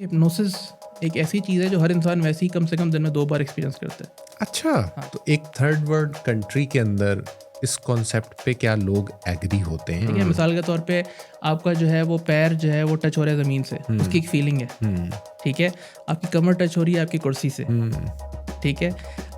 Hypnosis एक ऐसी चीज़ है जो हर इंसान वैसे ही कम से कम दिन में 2 बार एक्सपीरियंस करता है। अच्छा, हाँ। तो एक थर्ड वर्ल्ड कंट्री के अंदर इस कॉन्सेप्ट पे क्या लोग एग्री होते ठीक है, हैं? मिसाल के तौर पे आपका जो है वो पैर जो है वो टच हो रहा है ज़मीन से, उसकी एक फीलिंग है, हम्म ठीक है? आपकी कमर टच हो रही है आपकी कुर्सी से, हम्म ठीक है?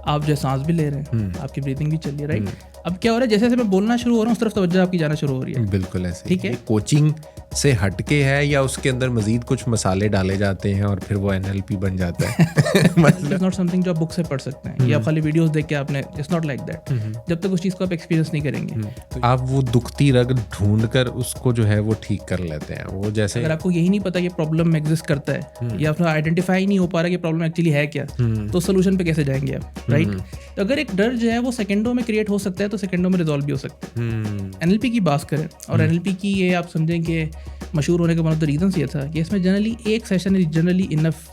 आप जो सांस भी ले रहे हैं, हम्म, आपकी ब्रीथिंग भी चल रही है, राइट? अब क्या हो रहा है, जैसे-जैसे मैं बोलना शुरू हो रहा हूँ उस तरफ तवज्जो आपकी जाना शुरू हो रही है, बिल्कुल ऐसे ही। ठीक है? ये कोचिंग से हटके है या उसके अंदर मजीद कुछ मसाले डाले जाते हैं और फिर वो एनएलपी बन जाता है? इट मतलब इज़ नॉट समथिंग जो आप बुक से पढ़ सकते हैं या आप खाली वीडियोज़ देख के आपने, इट्स नॉट लाइक दैट। जब तक उस चीज़ को आप एक्सपीरियंस नहीं करेंगे। तो आप वो दुखती रग ढूंढ कर उसको जो है वो ठीक कर लेते हैं, वो जैसे अगर आपको यही नहीं पता कि प्रॉब्लम एग्जिस्ट करता है या फिर आइडेंटिफाई नहीं हो पा रहा कि प्रॉब्लम एक्चुअली है क्या, तो सोल्यूशन पे कैसे जाएंगे आप, राइट? तो अगर एक डर जो है वो सेकंडों में क्रिएट हो सकता है तो सेकंडों में रिजॉल्व भी हो सकता है। एनएलपी की बात करें और एनएलपी की ये आप समझें कि मशहूर होने का वन ऑफ द रीजंस ये था कि इसमें जनरली एक सेशन इज जनरली इनफ,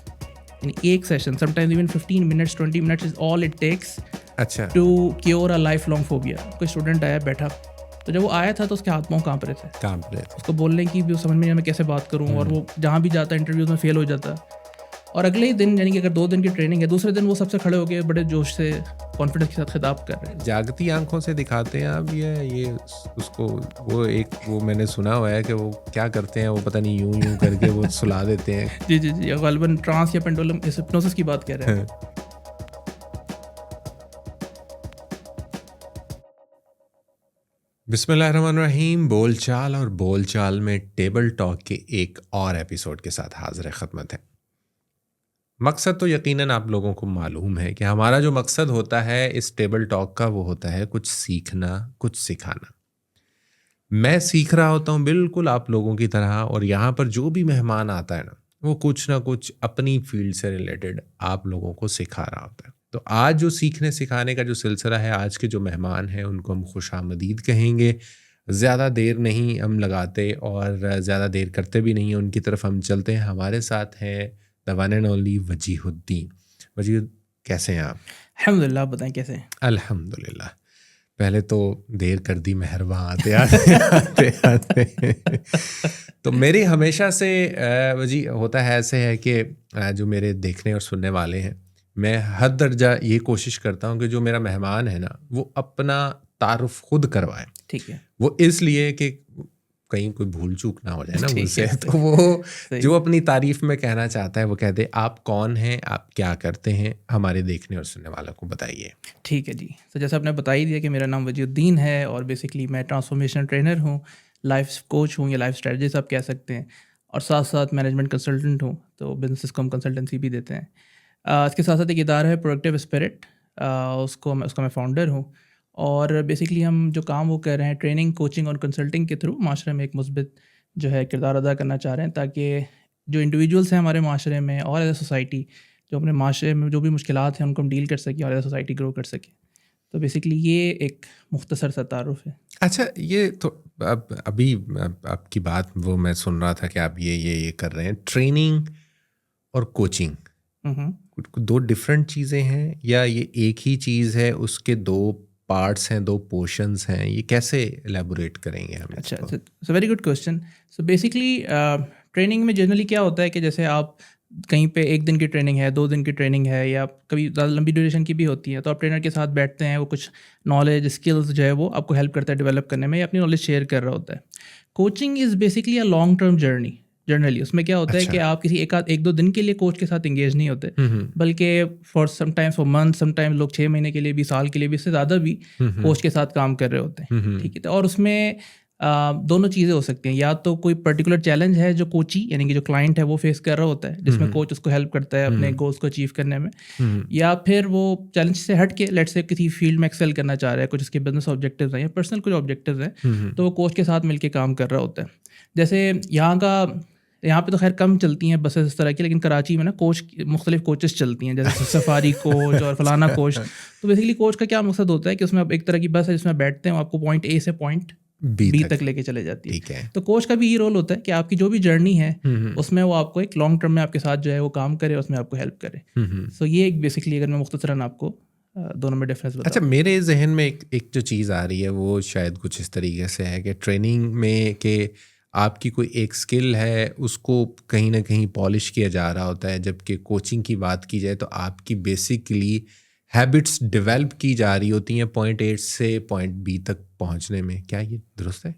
यानी एक session sometimes even 15 minutes 20 minutes is all it takes अच्छा to cure a life long phobia. कोई स्टूडेंट आया बैठा, तो जब वो आया था तो उसके हाथ पाँव कांप रहे थे, काम पे उसको बोलने की भी समझ में नहीं, मैं कैसे बात करूं, और वो जहाँ भी जाता इंटरव्यूज में फेल हो जाता। और अगले ही दिन, यानी कि अगर 2 दिन की ट्रेनिंग है, दूसरे दिन वो सबसे खड़े होकर बड़े जोश से कॉन्फिडेंस के साथ खिताब कर रहे हैं। जागती आंखों से दिखाते हैं आप ये उसको, वो मैंने सुना हुआ है कि वो क्या करते हैं, वो पता नहीं यूं यूं करके वो सुला देते हैं। जी जी जी, गालिबन ट्रांस या पेंडुलम इस हिप्नोसिस की बात कर रहे हैं। बिस्मिल्लाहिर्रहमानिर्रहीम। बोलचाल और बोलचाल में टेबल टॉक के एक और एपिसोड के साथ हाजिर खिदमत है। मकसद तो यकीनन आप लोगों को मालूम है कि हमारा जो मकसद होता है इस टेबल टॉक का, वो होता है कुछ सीखना, कुछ सिखाना। मैं सीख रहा होता हूँ बिल्कुल आप लोगों की तरह, और यहाँ पर जो भी मेहमान आता है वो कुछ ना कुछ अपनी फील्ड से रिलेटेड आप लोगों को सिखा रहा होता है। तो आज जो सीखने सिखाने का जो सिलसिला है, आज के जो मेहमान हैं उनको हम खुशामदीद कहेंगे। ज़्यादा देर नहीं हम लगाते और ज़्यादा देर करते भी नहीं हैं, उनकी तरफ हम चलते हैं। हमारे साथ हैं the one and only Wajihuddin. Wajih, कैसे हैं आप? अल्हम्दुलिल्लाह, आप बताएं कैसे हैं? अल्हम्दुलिल्लाह। पहले तो देर कर दी मेहरबान आते आते आते आते। तो मेरी हमेशा से वजी होता है, ऐसे है कि जो मेरे देखने और सुनने वाले हैं, मैं हद दर्जा ये कोशिश करता हूँ कि जो मेरा मेहमान है ना वो अपना तारुफ खुद करवाए। ठीक है, वो इसलिए कि कहीं कोई भूल चूक ना हो जाए ना ठीक मुझसे, है, तो वो सही। जो अपनी तारीफ में कहना चाहता है वो कह दे। आप कौन हैं, आप क्या करते हैं, हमारे देखने और सुनने वालों को बताइए। ठीक है जी। तो जैसे आपने बता ही दिया कि मेरा नाम वजीहुद्दीन है और बेसिकली मैं ट्रांसफॉर्मेशन ट्रेनर हूँ, लाइफ कोच हूँ या लाइफ स्ट्रेटजिस्ट आप कह सकते हैं, और साथ साथ मैनेजमेंट कंसल्टेंट हूँ, तो बिजनेस को हम कंसल्टेंसी भी देते हैं। इसके साथ साथ एक इदारा है प्रोडक्टिव स्पिरिट, उसका मैं फाउंडर हूँ। और बेसिकली हम जो काम वो कर रहे हैं ट्रेनिंग, कोचिंग और कंसल्टिंग के थ्रू माशरे में एक मुस्बित जो है किरदार अदा करना चाह रहे हैं, ताकि जो इंडिविजुअल्स हैं हमारे माशरे में और एज ए सोसाइटी, जो अपने माशरे में जो भी मुश्किलात हैं उनको हम डील कर सकें और एज ए सोसाइटी ग्रो कर सकें। तो बेसिकली ये एक मुख्तसर सा तारुफ है। अच्छा, ये तो अभी आपकी बात वो मैं सुन रहा था कि आप ये कर रहे हैं। ट्रेनिंग और कोचिंग हम्म। दो डिफरेंट चीज़ें हैं या ये एक ही चीज़ है, उसके दो पार्ट्स हैं, दो पोर्शंस हैं? ये कैसे एलेबोरेट करेंगे हम अच्छा, इसको? It's very good question. So basically training में जनरली क्या होता है कि जैसे आप कहीं पे 1 दिन की ट्रेनिंग है, 2 दिन की ट्रेनिंग है, या कभी ज़्यादा लंबी ड्यूरेशन की भी होती है, तो आप ट्रेनर के साथ बैठते हैं, वो कुछ नॉलेज स्किल्स जो है वो आपको हेल्प करता है डेवलप करने में, या अपनी नॉलेज शेयर कर रहा होता है। Coaching is basically a long term journey. Generally उसमें क्या होता है अच्छा। कि आप किसी एक दो दिन के लिए कोच के साथ इंगेज नहीं होते, बल्कि for sometimes for month, sometimes लोग 6 महीने के लिए भी, साल के लिए भी, इससे ज़्यादा भी कोच के साथ काम कर रहे होते हैं। ठीक है, तो और उसमें दोनों चीज़ें हो सकती हैं। या तो कोई पर्टिकुलर चैलेंज है जो कोची यानी कि जो क्लाइंट है वो फेस कर रहा होता है, जिसमें कोच उसको हेल्प करता है अपने गोल्स को अचीव करने में, या फिर वो चैलेंज से हट के लेट्स से किसी फील्ड में एक्सेल करना चाह रहा है, कुछ उसके बिजनेस ऑब्जेक्टिव्स हैं या पर्सनल कुछ ऑब्जेक्टिव्स हैं, तो वो कोच के साथ मिलकर काम कर रहा होता है। जैसे यहाँ पे तो खैर कम चलती हैं बसेस इस तरह की, लेकिन कराची में ना कोच मुख्तलिफ कोचेस चलती हैं, जैसे सफारी कोच और फलाना कोच। तो बेसिकली कोच का क्या मकसद होता है कि उसमें आप एक तरह की बस है जिसमें बैठते हैं, आपको पॉइंट ए से पॉइंट बी तक लेके चले जाती है। ठीक है। तो कोच का भी ये रोल होता है कि आपकी जो भी जर्नी है उसमें वो आपको एक लॉन्ग टर्म में आपके साथ जो है वो काम करे, उसमें आपको हेल्प करे। सो ये एक बेसिकली, अगर मैं मुख्तसरन आपको दोनों में डिफरेंस बताऊं। अच्छा, मेरे जहन में एक जो चीज़ आ रही है वो शायद कुछ इस तरीके से है कि ट्रेनिंग में कि आपकी कोई एक स्किल है उसको कहीं ना कहीं पॉलिश किया जा रहा होता है, जबकि कोचिंग की बात की जाए तो आपकी बेसिकली हैबिट्स डेवलप की जा रही होती हैं पॉइंट ए से पॉइंट बी तक पहुंचने में। क्या ये दुरुस्त है?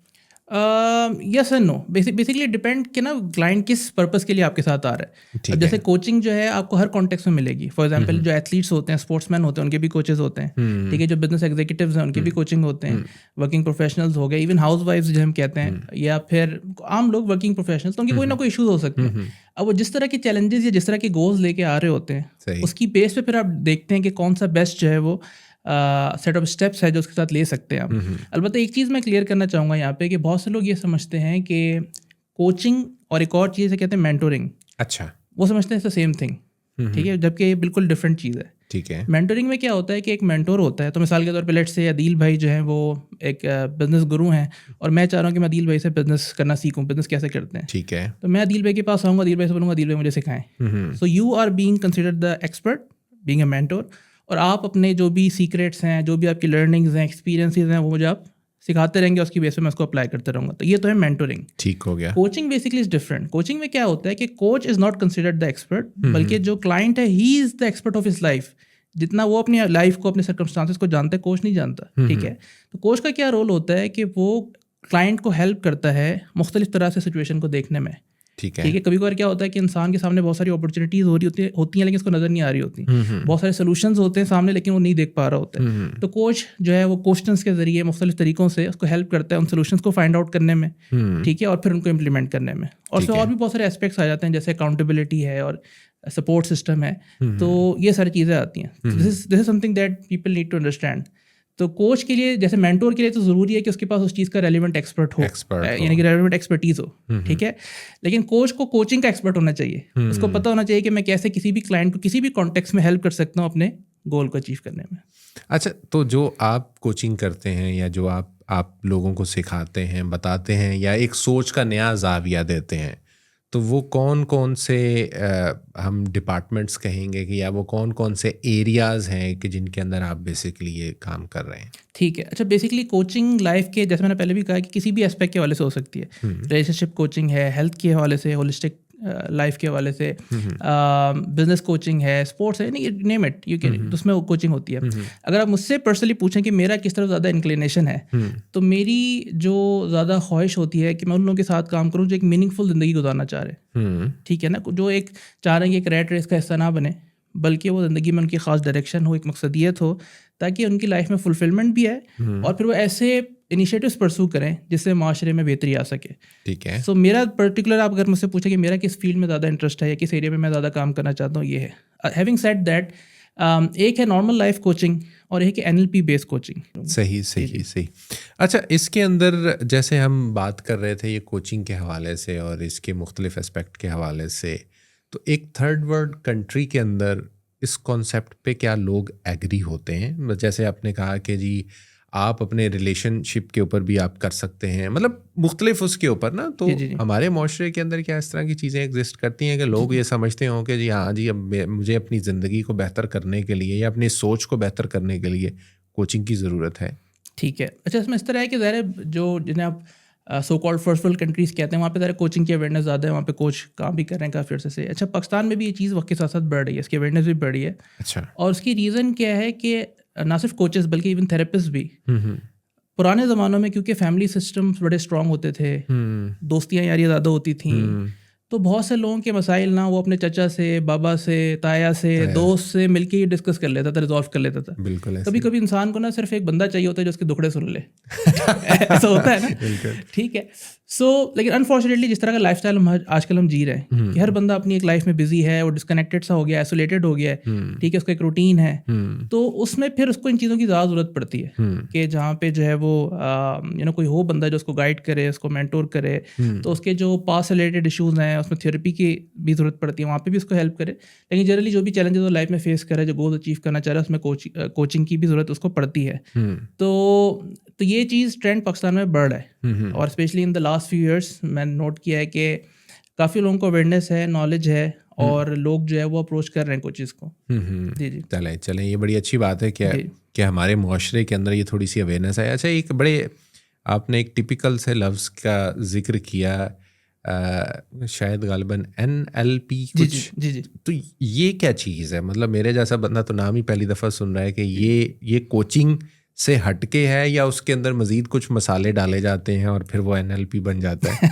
Yes and no, basically depend कि ना क्लाइंट किस पर्पस के लिए आपके साथ आ रहा है। ठीक अब जैसे है। कोचिंग जो है आपको हर कॉन्टेक्स्ट में मिलेगी। फॉर एग्जांपल जो एथलीट्स होते हैं, स्पोर्ट्समैन होते हैं, उनके भी कोचेस होते हैं। ठीक है, जो बिजनेस एग्जीक्यूटिव्स हैं उनके भी कोचिंग होते हैं। वर्किंग प्रोफेशनल्स हो गए, इवन हाउस वाइफ्स जो हम कहते हैं, या फिर आम लोग वर्किंग प्रोफेशनल्स, तो उनके कोई ना कोई इशूज हो सकते हैं। अब वो जिस तरह के चैलेंजेस या जिस तरह के गोल्स लेके आ रहे होते हैं, सही। उसकी बेस पे फिर आप देखते हैं कि कौन सा बेस्ट जो है वो सेट ऑफ स्टेप्स है जो उसके साथ ले सकते हैं आप। अलबत्ता एक चीज़ मैं क्लियर करना चाहूँगा यहाँ पे कि बहुत से लोग ये समझते हैं कि कोचिंग और एक और चीज़ है कहते हैं मेंटोरिंग, अच्छा। वो समझते हैं सेम थिंग। ठीक है, जबकि ये बिल्कुल डिफरेंट चीज़ है। ठीक है। मेंटोरिंग में क्या होता है कि एक मेंटोर होता है, तो मिसाल के तौर पे लेट्स से अदील भाई जो हैं वो एक बिजनेस गुरु हैं, और मैं चाह रहा हूँ कि मैं अदील भाई से बिजनेस करना सीखूँ, बिजनेस कैसे करते हैं। ठीक है। तो मैं अदील भाई के पास आऊँगा, अदील भाई से बोलूँगा अदील भाई मुझे सिखाएं। So you are being considered the expert, being a mentor, और आप अपने जो भी सीक्रेट्स हैं, जो भी आपकी लर्निंग्स हैं, एक्सपीरियंसेस हैं, वो मुझे आप सिखाते रहेंगे, उसकी बेस पे मैं उसको अप्लाई करते रहूँगा। तो ये तो है मेंटोरिंग। ठीक हो गया। Coaching basically is different. Coaching में क्या होता है कि coach is not considered the expert, बल्कि जो क्लाइंट है he is the expert of his life. जितना वो अपनी लाइफ को, अपने सर्कमस्टांसेस को जानता है, कोच नहीं जानता। ठीक है, तो कोच का क्या रोल होता है कि वो क्लाइंट को हेल्प करता है मुख्तलिफ तरह से सिचुएशन को देखने में। ठीक है। ठीक है, कभी कभार क्या होता है कि इंसान के सामने बहुत सारी अपॉर्चुनिटीज़ हो रही होती हैं लेकिन उसको नज़र नहीं आ रही होती। बहुत सारे सोल्यूशंस होते हैं सामने लेकिन वो नहीं देख पा रहा होता है। तो कोच जो है वो क्वेश्चंस के जरिए मुख्तलिफ तरीकों से उसको हेल्प करता है उन सोल्यूशंस को फाइंड आउट करने में। ठीक है, और फिर उनको इम्प्लीमेंट करने में। और उसमें और भी बहुत सारे एस्पेक्ट्स आ जाते हैं, जैसे अकाउंटेबिलिटी है और सपोर्ट सिस्टम है। तो ये सारी चीज़ें आती हैं। This is something that people need to understand. तो कोच के लिए, जैसे मेंटोर के लिए, तो ज़रूरी है कि उसके पास उस चीज़ का रेलिवेंट एक्सपर्ट हो, यानी कि रेलिवेंट एक्सपर्टीज हो। ठीक है, लेकिन कोच को कोचिंग का एक्सपर्ट होना चाहिए। उसको पता होना चाहिए कि मैं कैसे किसी भी क्लाइंट को किसी भी कॉन्टेक्स्ट में हेल्प कर सकता हूँ अपने गोल को अचीव करने में। अच्छा, तो जो आप कोचिंग करते हैं या जो आप लोगों को सिखाते हैं, बताते हैं, या एक सोच का नया जाविया देते हैं, तो वो कौन कौन से हम डिपार्टमेंट्स कहेंगे कि, या वो कौन कौन से एरियाज़ हैं कि जिनके अंदर आप बेसिकली ये काम कर रहे हैं? ठीक है, अच्छा, बेसिकली कोचिंग लाइफ के, जैसे मैंने पहले भी कहा, कि किसी भी एस्पेक्ट के हवाले से हो सकती है। रिलेशनशिप कोचिंग है, हेल्थ के हवाले से, होलिस्टिक लाइफ के हवाले से, बिजनेस कोचिंग है, स्पोर्ट्स है, नहीं, नेम इट, यू कैन, उसमें वो कोचिंग होती है। अगर आप मुझसे पर्सनली पूछें कि मेरा किस तरफ ज़्यादा इंक्लिनेशन है, तो मेरी जो ज़्यादा ख्वाहिश होती है कि मैं उन लोगों के साथ काम करूँ जो एक मीनिंगफुल ज़िंदगी गुजारना चाह रहे हैं। ठीक है ना, जो एक चाह रहे हैं कि एक रैट रेस का हिस्सा ना बने, बल्कि वो ज़िंदगी में उनकी ख़ास डायरेक्शन हो, एक मकसदियत हो, ताकि उनकी लाइफ में फुलफिलमेंट भी है, और फिर वो ऐसे इनिशिएटिव्स परसू करें जिससे माशरे में बेहतरी आ सके। ठीक है। सो मेरा पर्टिकुलर, आप अगर मुझसे पूछे कि मेरा किस फील्ड में ज़्यादा इंटरेस्ट है या किस एरिया में मैं ज़्यादा काम करना चाहता हूँ, ये है। हैविंग सेड दैट, एक है नॉर्मल लाइफ कोचिंग और एक है NLP बेस्ड कोचिंग। सही सही सही। अच्छा, इसके अंदर जैसे हम बात कर रहे थे ये कोचिंग के हवाले से और इसके मुख्तलिफ एस्पेक्ट के हवाले से, तो एक थर्ड वर्ल्ड कंट्री के अंदर इस कॉन्सेप्ट पे क्या लोग एग्री होते हैं? जैसे आपने कहा कि जी आप अपने रिलेशनशिप के ऊपर भी आप कर सकते हैं, मतलब मुख्तलिफ उसके ऊपर ना, तो जी। हमारे माशरे के अंदर क्या इस तरह की चीज़ें एग्जिस्ट करती हैं कि लोग ये समझते हों कि जी हाँ जी, अब मुझे अपनी ज़िंदगी को बेहतर करने के लिए या अपनी सोच को बेहतर करने के लिए कोचिंग की ज़रूरत है? ठीक है, अच्छा, इसमें इस तरह है कि ज़ाहिर है जो जिन्हें आप so called first world countries कहते हैं, वहाँ पे ज़रा कोचिंग की अवेयरनेस ज़्यादा है, वहाँ पे कोच काम भी कर रहे हैं काफ़ी अर्से से। अच्छा, पाकिस्तान में भी ये चीज़ वक्त के साथ साथ बढ़ रही है, इसकी अवेयरनेस भी बढ़ रही है। अच्छा। और उसकी रीज़न क्या है कि ना सिर्फ कोचेस बल्कि इवन थेरेपिस्ट भी पुराने ज़मानों में, क्योंकि फैमिली सिस्टम्स बड़े स्ट्रॉन्ग होते थे, दोस्तियाँ यारियाँ ज़्यादा होती थी, तो बहुत से लोगों के मसाइल ना वो अपने चचा से, बाबा से, ताया से, दोस्त से मिलके ही डिस्कस कर लेता था, रिजॉल्व कर लेता था। बिल्कुल। कभी कभी इंसान को ना सिर्फ एक बंदा चाहिए होता है जो उसके दुखड़े सुन ले। ऐसा होता है ना। ठीक है, लेकिन अनफॉर्चुनेटली जिस तरह का लाइफस्टाइल आजकल हम जी रहे हैं कि हर बंदा अपनी एक लाइफ में बिजी है, वो डिस्कनेक्टेड सा हो गया, आइसोलेटेड हो गया है। ठीक है, उसका एक रूटीन है, तो उसमें फिर उसको इन चीज़ों की ज़्यादा ज़रूरत पड़ती है कि जहाँ पे जो है वो कोई हो बंदा जो उसको गाइड करे, उसको मेंटोर करे। तो उसके जो पास रिलेटेड इशूज़ हैं उसमें थेरेपी की भी ज़रूरत पड़ती है, वहाँ पे भी उसको हेल्प करे। लेकिन जनरली जो भी चैलेंजेस वो लाइफ में फेस करे, जो गोल अचीव करना चाह रहा है, उसमें कोचिंग की भी ज़रूरत उसको पड़ती है। तो ये चीज़ ट्रेंड पाकिस्तान में बढ़ रहा है, और specially in the last few years मैंने नोट किया है कि काफ़ी लोगों को अवेयरनेस है, नॉलेज है, और लोग जो है वो अप्रोच कर रहे हैं कोचेज़ को। जी। चलें, ये बड़ी अच्छी बात है कि हमारे मुआशरे के अंदर ये थोड़ी सी अवेयरनेस है। अच्छा, एक बड़े आपने एक टिपिकल से लफ्ज़ का जिक्र किया, शायद गालिबन NLP कुछ। जी। तो ये क्या चीज़ है? मतलब मेरे जैसा बंदा तो नाम ही पहली दफ़ा सुन रहा है कि ये कोचिंग से हटके है या उसके अंदर मज़ीद कुछ मसाले डाले जाते हैं और फिर वो NLP बन जाता है।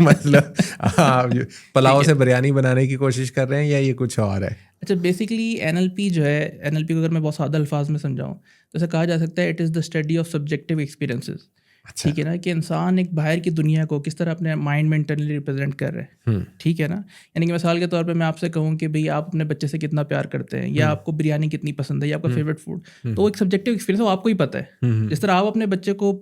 मतलब आप पुलाव से बिरयानी बनाने की कोशिश कर रहे हैं या ये कुछ और है? अच्छा, बेसिकली NLP जो है, NLP को अगर मैं बहुत सादा अल्फाज में समझाऊँ तो ऐसा कहा जा सकता है, it is the study of subjective experiences. ठीक है ना, कि इंसान एक बाहर की दुनिया को किस तरह अपने माइंड में इंटरनली रिप्रेजेंट कर रहे हैं। ठीक है ना, यानी कि मिसाल के तौर पे मैं आपसे कहूँ कि भाई आप अपने बच्चे से कितना प्यार करते हैं, या आपको बिरयानी कितनी पसंद है, या आपका फेवरेट फूड, तो एक सब्जेक्टिव एक्सपीरियंस वो आपको ही पता है। जिस तरह आप अपने बच्चे को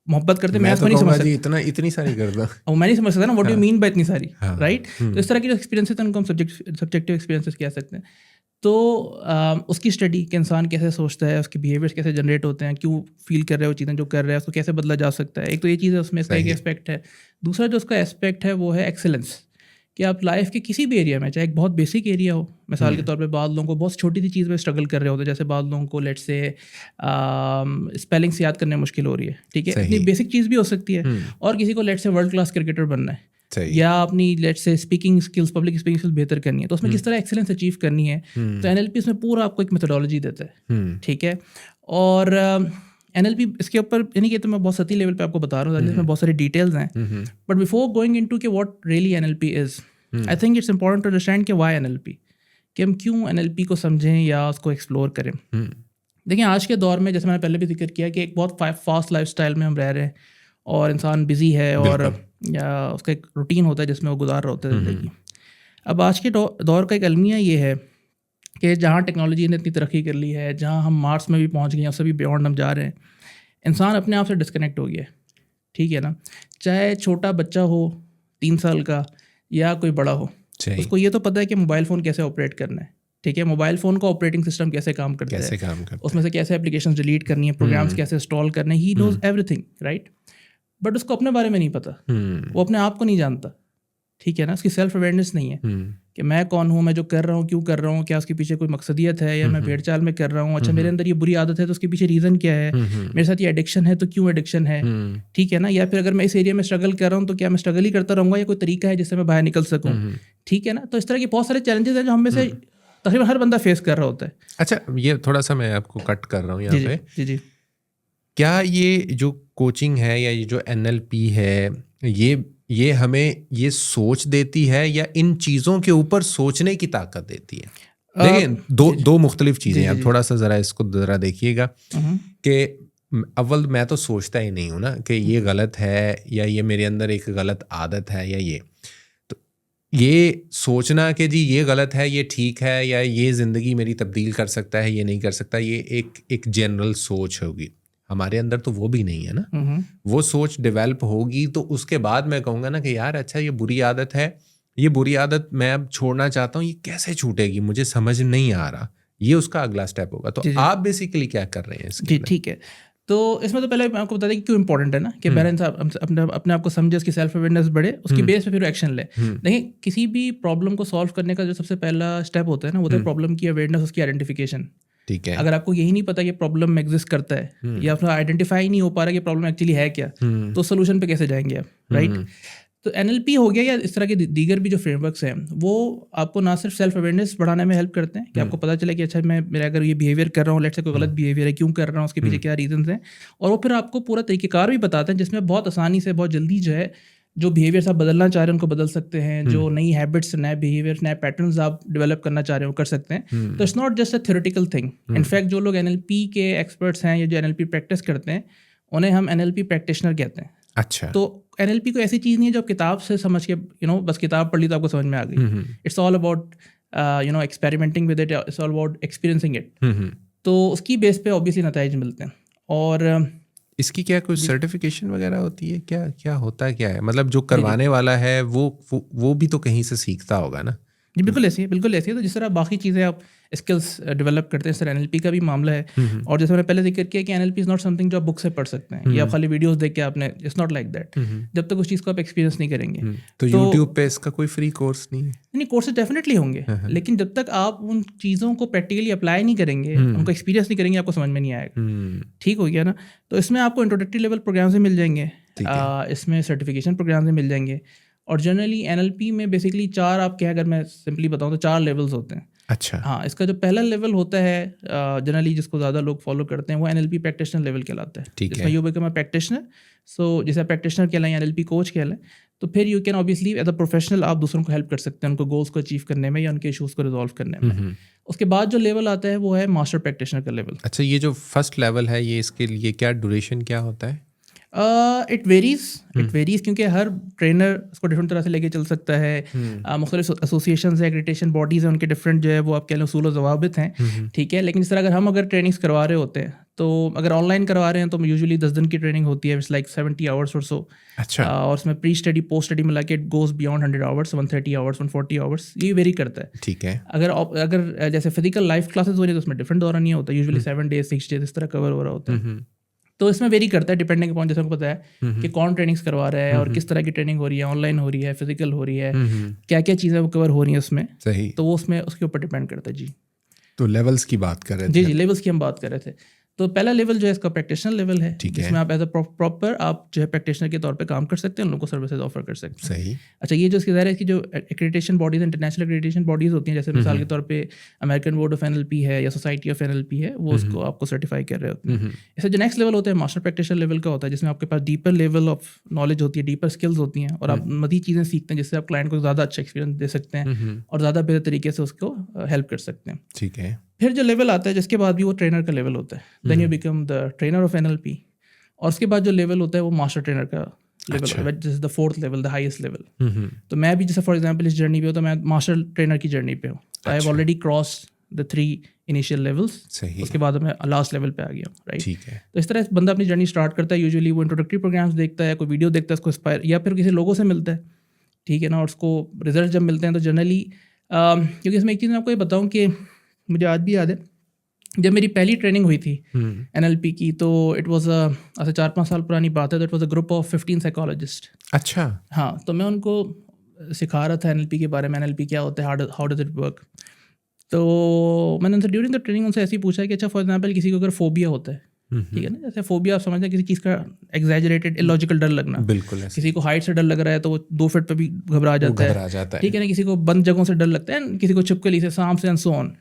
मोहब्बत करते हैं, मैं तो नहीं समझ सकता, इतनी सारी कर दो, और मैं नहीं समझ सकता ना what do you mean by इतनी सारी, राइट। तो इस तरह की जो एक्सपीरियंसेस हैं उनको हम सब्जेक्टिव एक्सपीरियंसेस कह सकते हैं। तो उसकी स्टडी कि इंसान कैसे सोचता है, उसके बिहेवियर्स कैसे जनरेट होते हैं, क्यों फील कर रहे हो चीज़ें जो कर रहे हैं, उसको कैसे बदला जा सकता है। एक तो ये चीज़ है, उसमें इसका एक एस्पेक्ट है। दूसरा जो उसका एस्पेक्ट है वो है एक्सेलेंस, कि आप लाइफ के किसी भी एरिया में, चाहे एक बहुत बेसिक एरिया हो, मिसाल के तौर पे बाद लोगों को बहुत छोटी सी चीज़ में स्ट्रगल कर रहे होते हैं, जैसे बाद लोगों को लेट्स से स्पेलिंग से याद करने में मुश्किल हो रही है, ठीक है, इतनी बेसिक चीज़ भी हो सकती है। और किसी को let's say world class cricketer बनना है, या अपनी let's say speaking skills, public speaking skills बेहतर करनी है, तो उसमें किस तरह एक्सेलेंस अचीव करनी है, तो NLP इसमें पूरा आपको एक मेथोडोलॉजी देता है। ठीक है, और NLP इसके ऊपर, यानी कि तो मैं बहुत सती लेवल पे आपको बता रहा हूँ, जिसमें बहुत सारी डिटेल्स हैं, बट बिफोर गोइंग इनटू कि what really NLP is, I think it's important to understand कि व्हाई NLP, कि हम क्यों NLP को समझें या उसको एक्सप्लोर करें। देखिए, आज के दौर में, जैसे मैंने पहले भी जिक्र किया, कि एक बहुत फास्ट लाइफस्टाइल में हम रह रहे हैं, और इंसान बिजी है, और या उसका एक रूटीन होता है जिसमें वो गुजार रहा होता है ज़िंदगी। अब आज के दौर का एक अलमिया ये है कि जहाँ टेक्नोलॉजी ने इतनी तरक्की कर ली है, जहाँ हम मार्स में भी पहुँच गए हैं, उससे भी बियॉन्ड हम जा रहे हैं, इंसान अपने आप से डिस्कनेक्ट हो गया है। ठीक है ना, चाहे छोटा बच्चा हो 3 साल का या कोई बड़ा हो, उसको ये तो पता है कि मोबाइल फ़ोन कैसे ऑपरेट करना है। ठीक है, मोबाइल फ़ोन का ऑपरेटिंग सिस्टम कैसे काम करता है, उसमें से कैसे एप्लीकेशन डिलीट करनी है, प्रोग्राम्स कैसे इंस्टॉल करने, he knows everything, right. But उसको अपने बारे में नहीं पता, वो अपने आप को नहीं जानता। ठीक है ना, उसकी सेल्फ अवेयरनेस नहीं है कि मैं कौन हूँ, मैं जो कर रहा हूँ क्यों कर रहा हूँ, क्या उसके पीछे कोई मकसदियत है, या मैं भेड़ चाल में कर रहा हूँ, अच्छा मेरे अंदर ये बुरी आदत है तो उसके पीछे रीज़न क्या है, मेरे साथ ये एडिक्शन है तो क्यों एडिक्शन है। ठीक है ना, या फिर अगर मैं इस एरिया में स्ट्रगल कर रहा हूँ तो क्या मैं स्ट्रगल ही करता रहूँगा, या कोई तरीका है जिससे मैं बाहर निकल सकूँ। ठीक है ना, तो इस तरह के बहुत सारे चैलेंजेस हैं जो हम में से तकरीबन हर बंदा फेस कर रहा होता है। अच्छा, ये थोड़ा सा मैं आपको कट कर रहा हूँ यहाँ पे। जी, क्या ये जो कोचिंग है या ये जो NLP है, ये हमें ये सोच देती है या इन चीज़ों के ऊपर सोचने की ताकत देती है? देखिए, दो मुख्तलिफ चीज़ें हैं। थोड़ा सा ज़रा इसको ज़रा देखिएगा कि अव्वल मैं तो सोचता ही नहीं हूँ ना कि ये गलत है या ये मेरे अंदर एक गलत आदत है, या ये सोचना कि जी ये गलत है, ये ठीक है, या ये ज़िंदगी मेरी तब्दील कर सकता है, ये नहीं कर सकता, ये एक जनरल सोच होगी। हमारे अंदर तो वो भी नहीं है ना। वो सोच डेवलप होगी तो उसके बाद मैं कहूँगा ना कि यार अच्छा, ये बुरी आदत है, ये बुरी आदत मैं अब छोड़ना चाहता हूँ, ये कैसे छूटेगी मुझे समझ नहीं आ रहा, ये उसका अगला स्टेप होगा। तो आप बेसिकली क्या कर रहे हैं इसके? ठीक है, तो इसमें तो पहले मैं आपको बता दें कि क्यों इंपॉर्टेंट है ना, कि पेरेंट्स अपने आप को समझे, उसकी सेल्फ अवेयरनेस बढ़े, उसकी बेस पे फिर एक्शन ले। देखिए, किसी भी प्रॉब्लम को सॉल्व करने का जो सबसे पहला स्टेप होता है ना, वो होता है प्रॉब्लम की अवेयरनेस, उसकी आइडेंटिफिकेशन। ठीक है, अगर आपको यही नहीं पता कि प्रॉब्लम एग्जिस्ट करता है, या फिर आइडेंटिफाई नहीं हो पा रहा कि प्रॉब्लम एक्चुअली है क्या, तो सोल्यूशन पे कैसे जाएंगे आप, राइट। तो NLP हो गया या इस तरह के दीगर भी जो फ्रेमवर्क्स हैं, वो आपको ना सिर्फ सेल्फ अवेयरनेस बढ़ाने में हेल्प करते हैं कि आपको पता चले कि अच्छा मेरा अगर ये बिहेवियर कर रहा हूँ, लेट्स से कोई गलत बिहेवियर है, क्यों कर रहा हूँ, उसके पीछे क्या रीजंस हैं, और वो फिर आपको पूरा तरीक़ेकार भी बताते हैं जिसमें बहुत आसानी से, बहुत जल्दी जो है, जो बिहेवियर्स आप बदलना चाह रहे हैं उनको बदल सकते हैं, जो नई हैबिट्स, नए बिहेवियर, नए पैटर्न्स आप डेवलप करना चाह रहे हो कर सकते हैं। तो it's not just a theoretical thing. In fact जो लोग NLP के एक्सपर्ट्स हैं या जो NLP प्रैक्टिस करते हैं, उन्हें हम NLP प्रैक्टिशनर कहते हैं। अच्छा, तो NLP को ऐसी चीज़ नहीं है जो आप किताब से समझ के बस किताब पढ़ ली तो आपको समझ में आ गई। It's all about experimenting with it, it's all about experiencing it. तो उसकी बेस पे ऑब्वियसली नताइज मिलते हैं। और इसकी क्या कोई सर्टिफिकेशन वगैरह होती है? क्या होता है, क्या है? मतलब जो करवाने वाला है वो भी तो कहीं से सीखता होगा ना। जी बिल्कुल ऐसी है, बिल्कुल ऐसी है। तो जिस तरह बाकी चीज़ें आप स्किल्स डेवलप करते हैं, इस तरह एनएलपी का भी मामला है। और जैसे मैंने पहले जिक्र किया कि एनएलपी इज़ नॉट समथिंग जो आप बुक से पढ़ सकते हैं या खाली वीडियोस देख के आपने, इट्स नॉट लाइक दैट। जब तक उस चीज़ को आप एक्सपीरियंस नहीं करेंगे। तो यूट्यूब पे इसका कोई फ्री कोर्स नहीं है? नहीं, कोर्सेज डेफिनेटली होंगे, लेकिन जब तक आप उन चीज़ों को प्रैक्टिकली अप्लाई नहीं करेंगे, उनको एक्सपीरियंस नहीं करेंगे, आपको समझ में नहीं आएगा। ठीक हो गया ना? तो इसमें आपको इंट्रोडक्टरी लेवल प्रोग्राम से मिल जाएंगे, इसमें सर्टिफिकेशन प्रोग्राम से मिल जाएंगे। और जनरली एनएलपी में बेसिकली 4, आप क्या, अगर मैं सिंपली बताऊँ तो 4 लेवल्स होते हैं। अच्छा। हाँ, इसका जो पहला लेवल होता है जनरली जिसको ज़्यादा लोग फॉलो करते हैं, वो एनएलपी प्रैक्टिशनर लेवल कहलाता है। ठीक जिसमें you become a practitioner. So जैसे प्रैक्टिशनर कहलाएं, एनएलपी कोच कहलाएं, तो फिर you can obviously as a professional आप दूसरों को हेल्प कर सकते हैं उनको गोल्स को अचीव करने में या उनके इशूज़ को रिजॉल्व करने में। उसके बाद जो लेवल आता है वो है मास्टर प्रैक्टिशनर का लेवल। अच्छा, ये जो फर्स्ट लेवल है, ये इसके लिए क्या ड्यूरेशन क्या होता है? इट वेरीज क्योंकि हर ट्रेनर उसको डिफरेंट तरह से लेके चल सकता है। मुख्तलिफ एसोसिएशन है, एक्रेडिटेशन बॉडीज़ हैं, उनके डिफरेंट जो है वो आप कह लो उसूल और ज़वाबित हैं। ठीक है, लेकिन इस तरह अगर ट्रेनिंग्स करवा रहे होते हैं, तो अगर ऑनलाइन करवा रहे हैं तो यूजुअली 10 दिन की ट्रेनिंग होती है, इट्स लाइक 70 आवर्स और सो। अच्छा। और उसमें प्री स्टडी पोस्ट स्टडी मिला के it goes beyond 100 hours, 130 hours, 140 hours, ये वेरी करता है। ठीक है। अगर जैसे फिजिकल लाइव क्लासेस हो रही है तो उसमें डिफरेंट दौरान नहीं होता, यूजुअली 7 डेज 6 डेज इस तरह कवर हो रहा होता है। तो इसमें वेरी करता है डिपेंडिंग अपॉन, जैसे आपको पता है कि कौन ट्रेनिंग्स करवा रहा है और किस तरह की ट्रेनिंग हो रही है, ऑनलाइन हो रही है, फिजिकल हो रही है, क्या क्या चीज़ें वो कवर हो रही हैं उसमें। सही। तो वो उसमें उसके ऊपर डिपेंड करता है। जी, तो लेवल्स की बात कर रहे थे? जी, लेवल्स की हम बात कर रहे थे। तो पहला लेवल जो है इसका प्रैक्टिशनर लेवल है, जिसमें आप एज अ प्रॉपर आप जो है प्रैक्टिशनर के तौर पे काम कर सकते हैं, उन लोगों को सर्विसेज ऑफर कर सकते हैं। सही। अच्छा, ये जो इसकी ज़ाहिर है कि जो accreditation bodies, international accreditation bodies होती हैं, जैसे मिसाल के तौर पे अमेरिकन बोर्ड ऑफ एनएलपी है या सोसाइटी ऑफ एनएलपी है, वो उसको आपको सर्टिफाई कर रहे होते हैं। इससे जो नेक्स्ट लेवल होता है मास्टर प्रैक्टिशनर लेवल का होता है, जिसमें आपके पास डीपर लेवल ऑफ नॉलेज होती है, डीपर स्किल्स होती हैं, और आप मज़ीद चीज़ें सीखते हैं जिससे आप क्लाइंट को ज़्यादा अच्छा एक्सपीरियंस दे सकते हैं और ज़्यादा बेहतर तरीके से उसको हेल्प कर सकते हैं। ठीक है। फिर जो लेवल आता है जिसके बाद भी वो ट्रेनर का लेवल होता है, then you become the trainer of NLP. और उसके बाद जो लेवल होता है वो मास्टर ट्रेनर का level, this is the 4th level, the highest level. तो मैं भी जैसे फॉर एग्जांपल इस जर्नी पे हूँ, तो मैं मास्टर ट्रेनर की जर्नी पे हूँ। I have already cross the 3 initial levels. सही। उसके बाद मैं लास्ट लेवल पे आ गया हूँ, राइट। ठीक है। तो इस तरह बंदा अपनी जर्नी स्टार्ट करता है। यूजुअली वो इंट्रोडक्टरी प्रोग्राम्स देखता है, कोई वीडियो देखता है, उसको इंस्पायर, या फिर किसी लोगों से मिलता है, ठीक है ना। और उसको रिजल्ट जब मिलते हैं तो जनरली, क्योंकि इसमें एक चीज़ मैं आपको ये बताऊँ कि मुझे आज भी याद है, जब मेरी पहली ट्रेनिंग हुई थी एनएलपी की, तो इट वाज ऐसे 4-5 साल पुरानी बात है, तो it was a group of 15 psychologist. अच्छा। हाँ, तो मैं उनको सिखा रहा था एनएलपी के बारे में, एनएलपी क्या होता है, हाउ डज इट वर्क। तो मैंने उनसे ड्यूरिंग द ट्रेनिंग उनसे ऐसे ही पूछा कि अच्छा फॉर एग्जाम्पल किसी को अगर फोबिया होता है, ठीक है ना, जैसे फोबिया आप समझते हैं किसी चीज़ का एग्जैजरेटेड इलॉजिकल डर लगना। बिल्कुल। किसी को हाइट से डर लग रहा है तो वो 2 फीट पे भी घबरा जाता है, ठीक है ना। किसी को बंद जगहों से डर लगता है, किसी को छिपकली से, सांप से, एंड सो ऑन।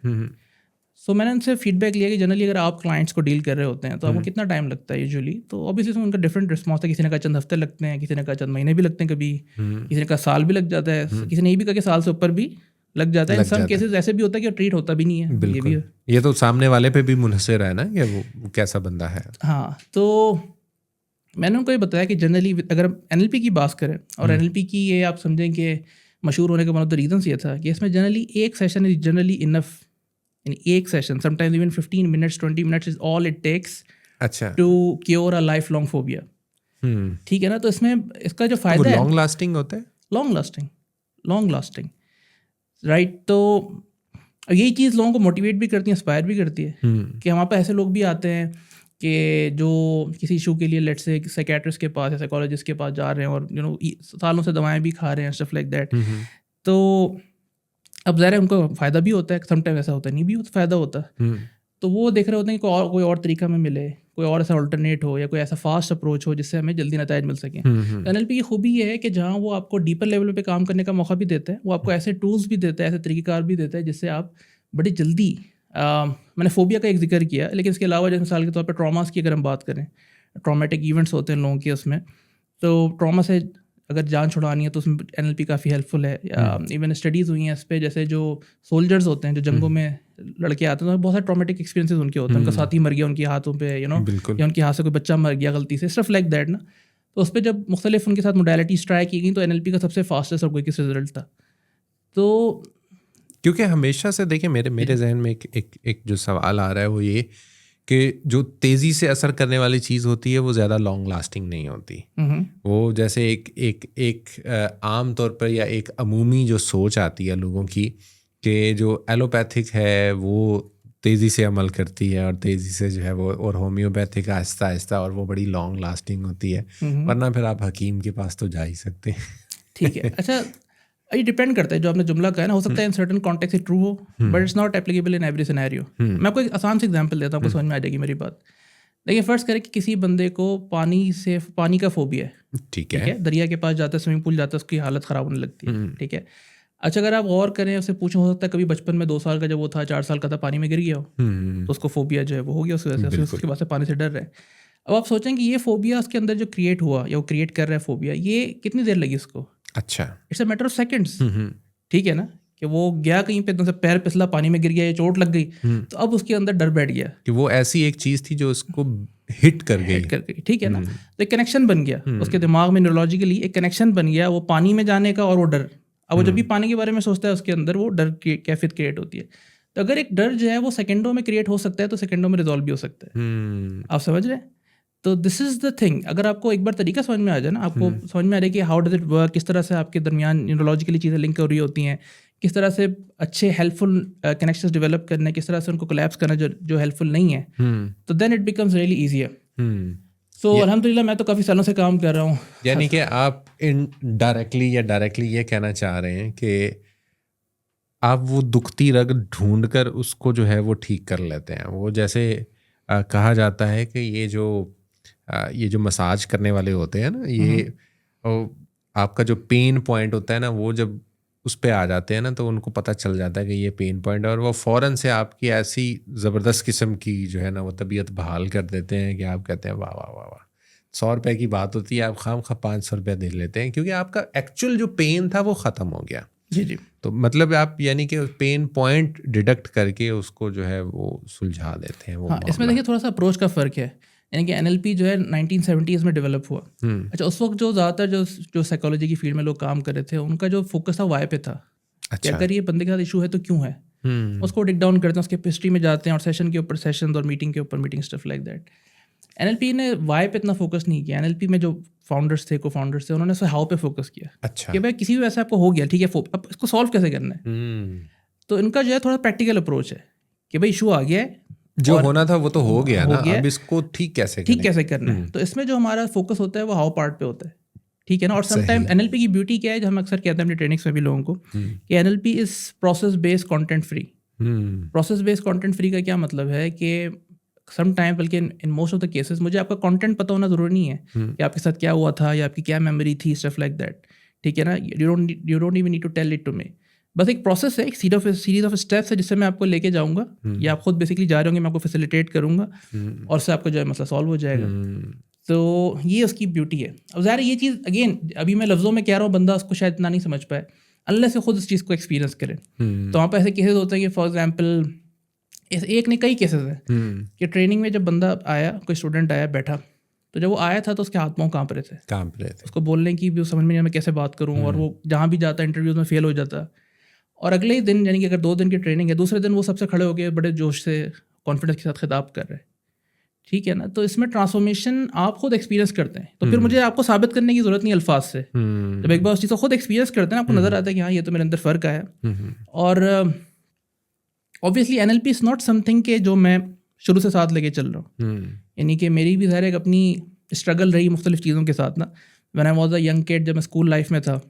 सो मैंने उनसे फीडबैक लिया कि जनरली अगर आप क्लाइंट्स को डील कर रहे होते हैं तो आपको कितना टाइम लगता है यूजुअली। तो ऑब्वियसली उनका डिफरेंट रिस्पॉन्स था। किसी ने कहा चंद हफ्ते लगते हैं, किसी ने कहा चंद महीने भी लगते हैं, कभी किसी ने कहा साल भी लग जाता है, किसी ने ये भी कहा कि साल से ऊपर भी लग जाता है। इन सम केसेस ऐसे भी होता है कि ट्रीट होता भी नहीं है। ये भी है। ये तो सामने वाले पे भी मुनहसर है ना कि वो कैसा बंदा है। हाँ, तो मैंने उनको ये बताया कि जनरली अगर एनएलपी की बात करें, और एनएलपी की ये आप समझें कि मशहूर होने का वन ऑफ द रीजंस ये था कि इसमें जनरली एक सेशन इज जनरली इनफ। एक session, sometimes even 15 minutes 20 minutes is all it takes to cure a life long phobia. ठीक है ना। तो इसमें इसका जो फायदा है, लॉन्ग लास्टिंग होता है, लॉन्ग लास्टिंग, राइट। तो यही चीज़ लोगों को मोटिवेट भी करती है, इंस्पायर भी करती है कि हमारे पास ऐसे लोग भी आते हैं कि जो किसी इशू के लिए लेट्स से साइकियाट्रिस्ट के पास या साइकोलॉजिस्ट के पास जा रहे हैं और सालों से दवाएं भी खा रहे हैं, स्टफ लाइक दैट। तो अब ज़ाहिर है उनको फ़ायदा भी होता है, समटाइम ऐसा होता है नहीं भी होता, फ़ायदा होता है। तो वो देख रहे होते हैं कि कोई और तरीका में मिले, कोई और ऐसा अल्टरनेट हो या कोई ऐसा फास्ट अप्रोच हो जिससे हमें जल्दी नताइज मिल सकें। एनएलपी की खूबी ये है कि जहाँ वो आपको डीपर लेवल पे काम करने का मौका भी देता है, वो आपको ऐसे टूल्स भी देता है, ऐसे तरीक़ेकार भी देता है जिससे आप बड़ी जल्दी, मैंने फोबिया का एक जिक्र किया, लेकिन इसके अलावा जैसे मिसाल के तौर पर ट्रॉमास की अगर हम बात करें, ट्रॉमेटिक इवेंट्स होते हैं लोगों के उसमें, तो ट्रॉमा से अगर जान छुड़ानी है तो उसमें एनएलपी काफ़ी हेल्पफुल है। इवन स्टडीज़ हुई हैं इस पे, जैसे जो सोल्जर्स होते हैं जो जंगों में लड़के आते हैं तो बहुत सारे ट्रॉमेटिक एक्सपीरियंसेस उनके होते हैं, उनका साथी मर गया उनके हाथों पे, या उनके हाथ से कोई बच्चा मर गया गलती से, स्टफ लाइक दैट ना। तो उस पर जब मुख्तलिफ उनके साथ मोडालिटीज़ ट्राई की गई तो एनएलपी का सबसे फास्टेस्ट और क्विकेस्ट रिजल्ट था। तो क्योंकि हमेशा से देखिए मेरे जहन में एक जो सवाल आ रहा है वो ये कि जो तेज़ी से असर करने वाली चीज़ होती है वो ज़्यादा लॉन्ग लास्टिंग नहीं होती। वो जैसे एक आम तौर पर या एक अमूमी जो सोच आती है लोगों की कि जो एलोपैथिक है वो तेज़ी से अमल करती है और तेज़ी से जो है वो, और होम्योपैथिक आहिस्ता आहिस्ता, और वो बड़ी लॉन्ग लास्टिंग होती है। वरना फिर आप हकीम के पास तो जा ही सकते हैं। ठीक है। अच्छा, ये डिपेंड करता है, जो आपने जुमला कहा है ना, हो सकता है in certain context it true हो, but it's not applicable in every scenario. मैं आपको एक आसान सी एग्जांपल देता हूँ, आपको समझ में आ जाएगी मेरी बात। देखिए, फर्स्ट करें कि किसी बंदे को पानी का फोबिया है। ठीक है। दरिया के पास जाता है, स्विमिंग पूल जाता है, उसकी हालत ख़राब होने लगती है। ठीक है। अच्छा, अगर आप गौर करें, उससे पूछें, हो सकता है कभी बचपन में 2 साल का जब वो था, 4 साल का था, पानी में गिर गया हो, तो उसको फोबिया जो है वो हो गया, उस वजह से उसके बाद से पानी से डर रहे हैं। अब आप सोचें कि ये फोबिया उसके अंदर जो क्रिएट हुआ या वो क्रिएट कर रहा है फोबिया, ये कितनी देर लगी उसको? अच्छा। It's a matter of seconds. ठीक है ना, कि वो गया कहीं पे, एकदम से पैर फिसला, पानी में गिर गया, या चोट लग गई, तो अब उसके अंदर डर बैठ गया कि वो ऐसी एक चीज़ थी जो उसको हिट कर गई। ठीक है ना। तो एक कनेक्शन बन गया उसके दिमाग में, न्यूरोलॉजिकली एक कनेक्शन बन गया, वो पानी में जाने का और वो डर। अब वो जब भी पानी के बारे में सोचता है, उसके अंदर वो डर की कैफियत क्रिएट होती है। तो अगर एक डर जो है वो सेकंडों में क्रिएट हो सकता है, तो सेकंडों में रिजॉल्व भी हो सकता है। आप समझ रहे हैं? तो दिस इज़ द थिंग। अगर आपको एक बार तरीका समझ में आ जाए ना, आपको समझ में आ रहा है कि हाउ डज इट वर्क, किस तरह से आपके दरमियान न्यूरोलॉजिकली चीज़ें लिंक हो रही होती हैं, किस तरह से अच्छे हेल्पफुल कनेक्शंस डेवलप करने, किस तरह से उनको कोलैप्स करना जो हेल्पफुल नहीं है, तो then it becomes really easier. So अल्हम्दुलिल्लाह, मैं तो काफ़ी सालों से काम कर रहा हूँ। यानी कि आप इनडायरेक्टली या डायरेक्टली ये कहना चाह रहे हैं कि आप वो दुखती रग ढूंढ कर उसको जो है वो ठीक कर लेते हैं। वो जैसे कहा जाता है कि ये जो मसाज करने वाले होते हैं ना, ये आपका जो पेन पॉइंट होता है ना, वो जब उस पे आ जाते हैं ना, तो उनको पता चल जाता है कि ये पेन पॉइंट है, और वो फ़ौरन से आपकी ऐसी ज़बरदस्त किस्म की जो है ना वो तबीयत बहाल कर देते हैं कि आप कहते हैं वाह वाह वाह वाह। 100 रुपये की बात होती है, आप खामखा 500 रुपये दे लेते हैं, क्योंकि आपका एक्चुअल जो पेन था वो ख़त्म हो गया। जी। तो मतलब आप यानी कि पेन पॉइंट डिडक्ट करके उसको जो है वो सुलझा देते हैं वो। हाँ, इसमें देखिए थोड़ा सा अप्रोच का फ़र्क है। यानी कि NLP जो है 1970s में डेवलप हुआ। अच्छा, उस वक्त जो ज़्यादातर जो साइकोलॉजी की फील्ड में लोग काम कर रहे थे, उनका जो फोकस था वाई पे था। कि अगर ये बंदे के साथ इशू है तो क्यों है, उसको डिक डाउन करते हैं, उसके हिस्ट्री में जाते हैं, और सेशन के ऊपर सेशन और मीटिंग के ऊपर meeting, stuff like that. NLP ने वाई पे इतना फोकस नहीं किया। NLP में जो फाउंडर्स थे, को फाउंडर्स थे, उन्होंने हाउ पे फोकस किया। अच्छा। कि भाई किसी भी वैसे आपको हो गया, ठीक है, अब इसको सॉल्व कैसे करना है। तो इनका जो है थोड़ा प्रैक्टिकल अप्रोच है कि भाई इशू आ गया है, जो होना था वो तो हो गया ना, अब इसको ठीक कैसे करना है। तो इसमें जो हमारा फोकस होता है वो हाउ पार्ट पे होता है। ठीक है ना। और समटाइम NLP की ब्यूटी क्या है, जो हम अक्सर कहते हैं अपनी ट्रेनिंग्स में भी लोगों को, कि NLP is process based content free. Process based content free का क्या मतलब है कि समटाइम, बल्कि in most of the cases, मुझे आपका कंटेंट पता होना जरूरी नहीं है कि आपके साथ क्या हुआ था या आपकी क्या मेमोरी थी, स्टफ लाइक दैट। ठीक है ना। You don't even need to tell it to me. बस एक प्रोसेस है, एक सीरीज ऑफ स्टेप्स है, जिससे मैं आपको लेके जाऊंगा, या आप खुद बेसिकली जा रहे होंगे, मैं आपको फैसिलिटेट करूंगा, और उससे आपका जो है मसला सॉल्व हो जाएगा। तो ये उसकी ब्यूटी है। अब ज़ाहिर ये चीज़ अगेन अभी मैं लफ्ज़ों में कह रहा हूँ, बंदा उसको शायद इतना नहीं समझ पाए, अल्लाह से खुद इस चीज़ को एक्सपीरियंस करें। तो वहाँ पर ऐसे केसेस होते हैं कि फॉर एग्जाम्पल, एक नहीं कई केसेस हैं कि ट्रेनिंग में जब बंदा आया, कोई स्टूडेंट आया, बैठा, तो जब वो आया था तो उसके हाथ पाँव काँप रहे थे। उसको बोलने की भी समझ में नहीं, मैं कैसे बात करूँ, और वो जहाँ भी जाता इंटरव्यूज़ में फेल हो जाता। और अगले ही दिन, यानी कि अगर 2 दिन की ट्रेनिंग है, दूसरे दिन वो सबसे खड़े हो गए, बड़े जोश से, कॉन्फिडेंस के साथ खिताब कर रहे हैं। ठीक है ना। तो इसमें ट्रांसफॉर्मेशन आप खुद एक्सपीरियंस करते हैं, तो फिर मुझे आपको साबित करने की जरूरत नहीं अल्फाज से। जब एक बार उस चीज़ को खुद एक्सपीरियंस करते हैं, आपको नजर आता है कि हाँ, ये तो मेरे अंदर फ़र्क आया। और obviously NLP is not something के जो मैं शुरू से साथ लेके चल रहा हूँ। यानी कि मेरी भी ज़ाहिर एक अपनी स्ट्रगल रही मुख्तलिफ चीज़ों के साथ ना। When I was a young kid, जब मैं स्कूल लाइफ में था,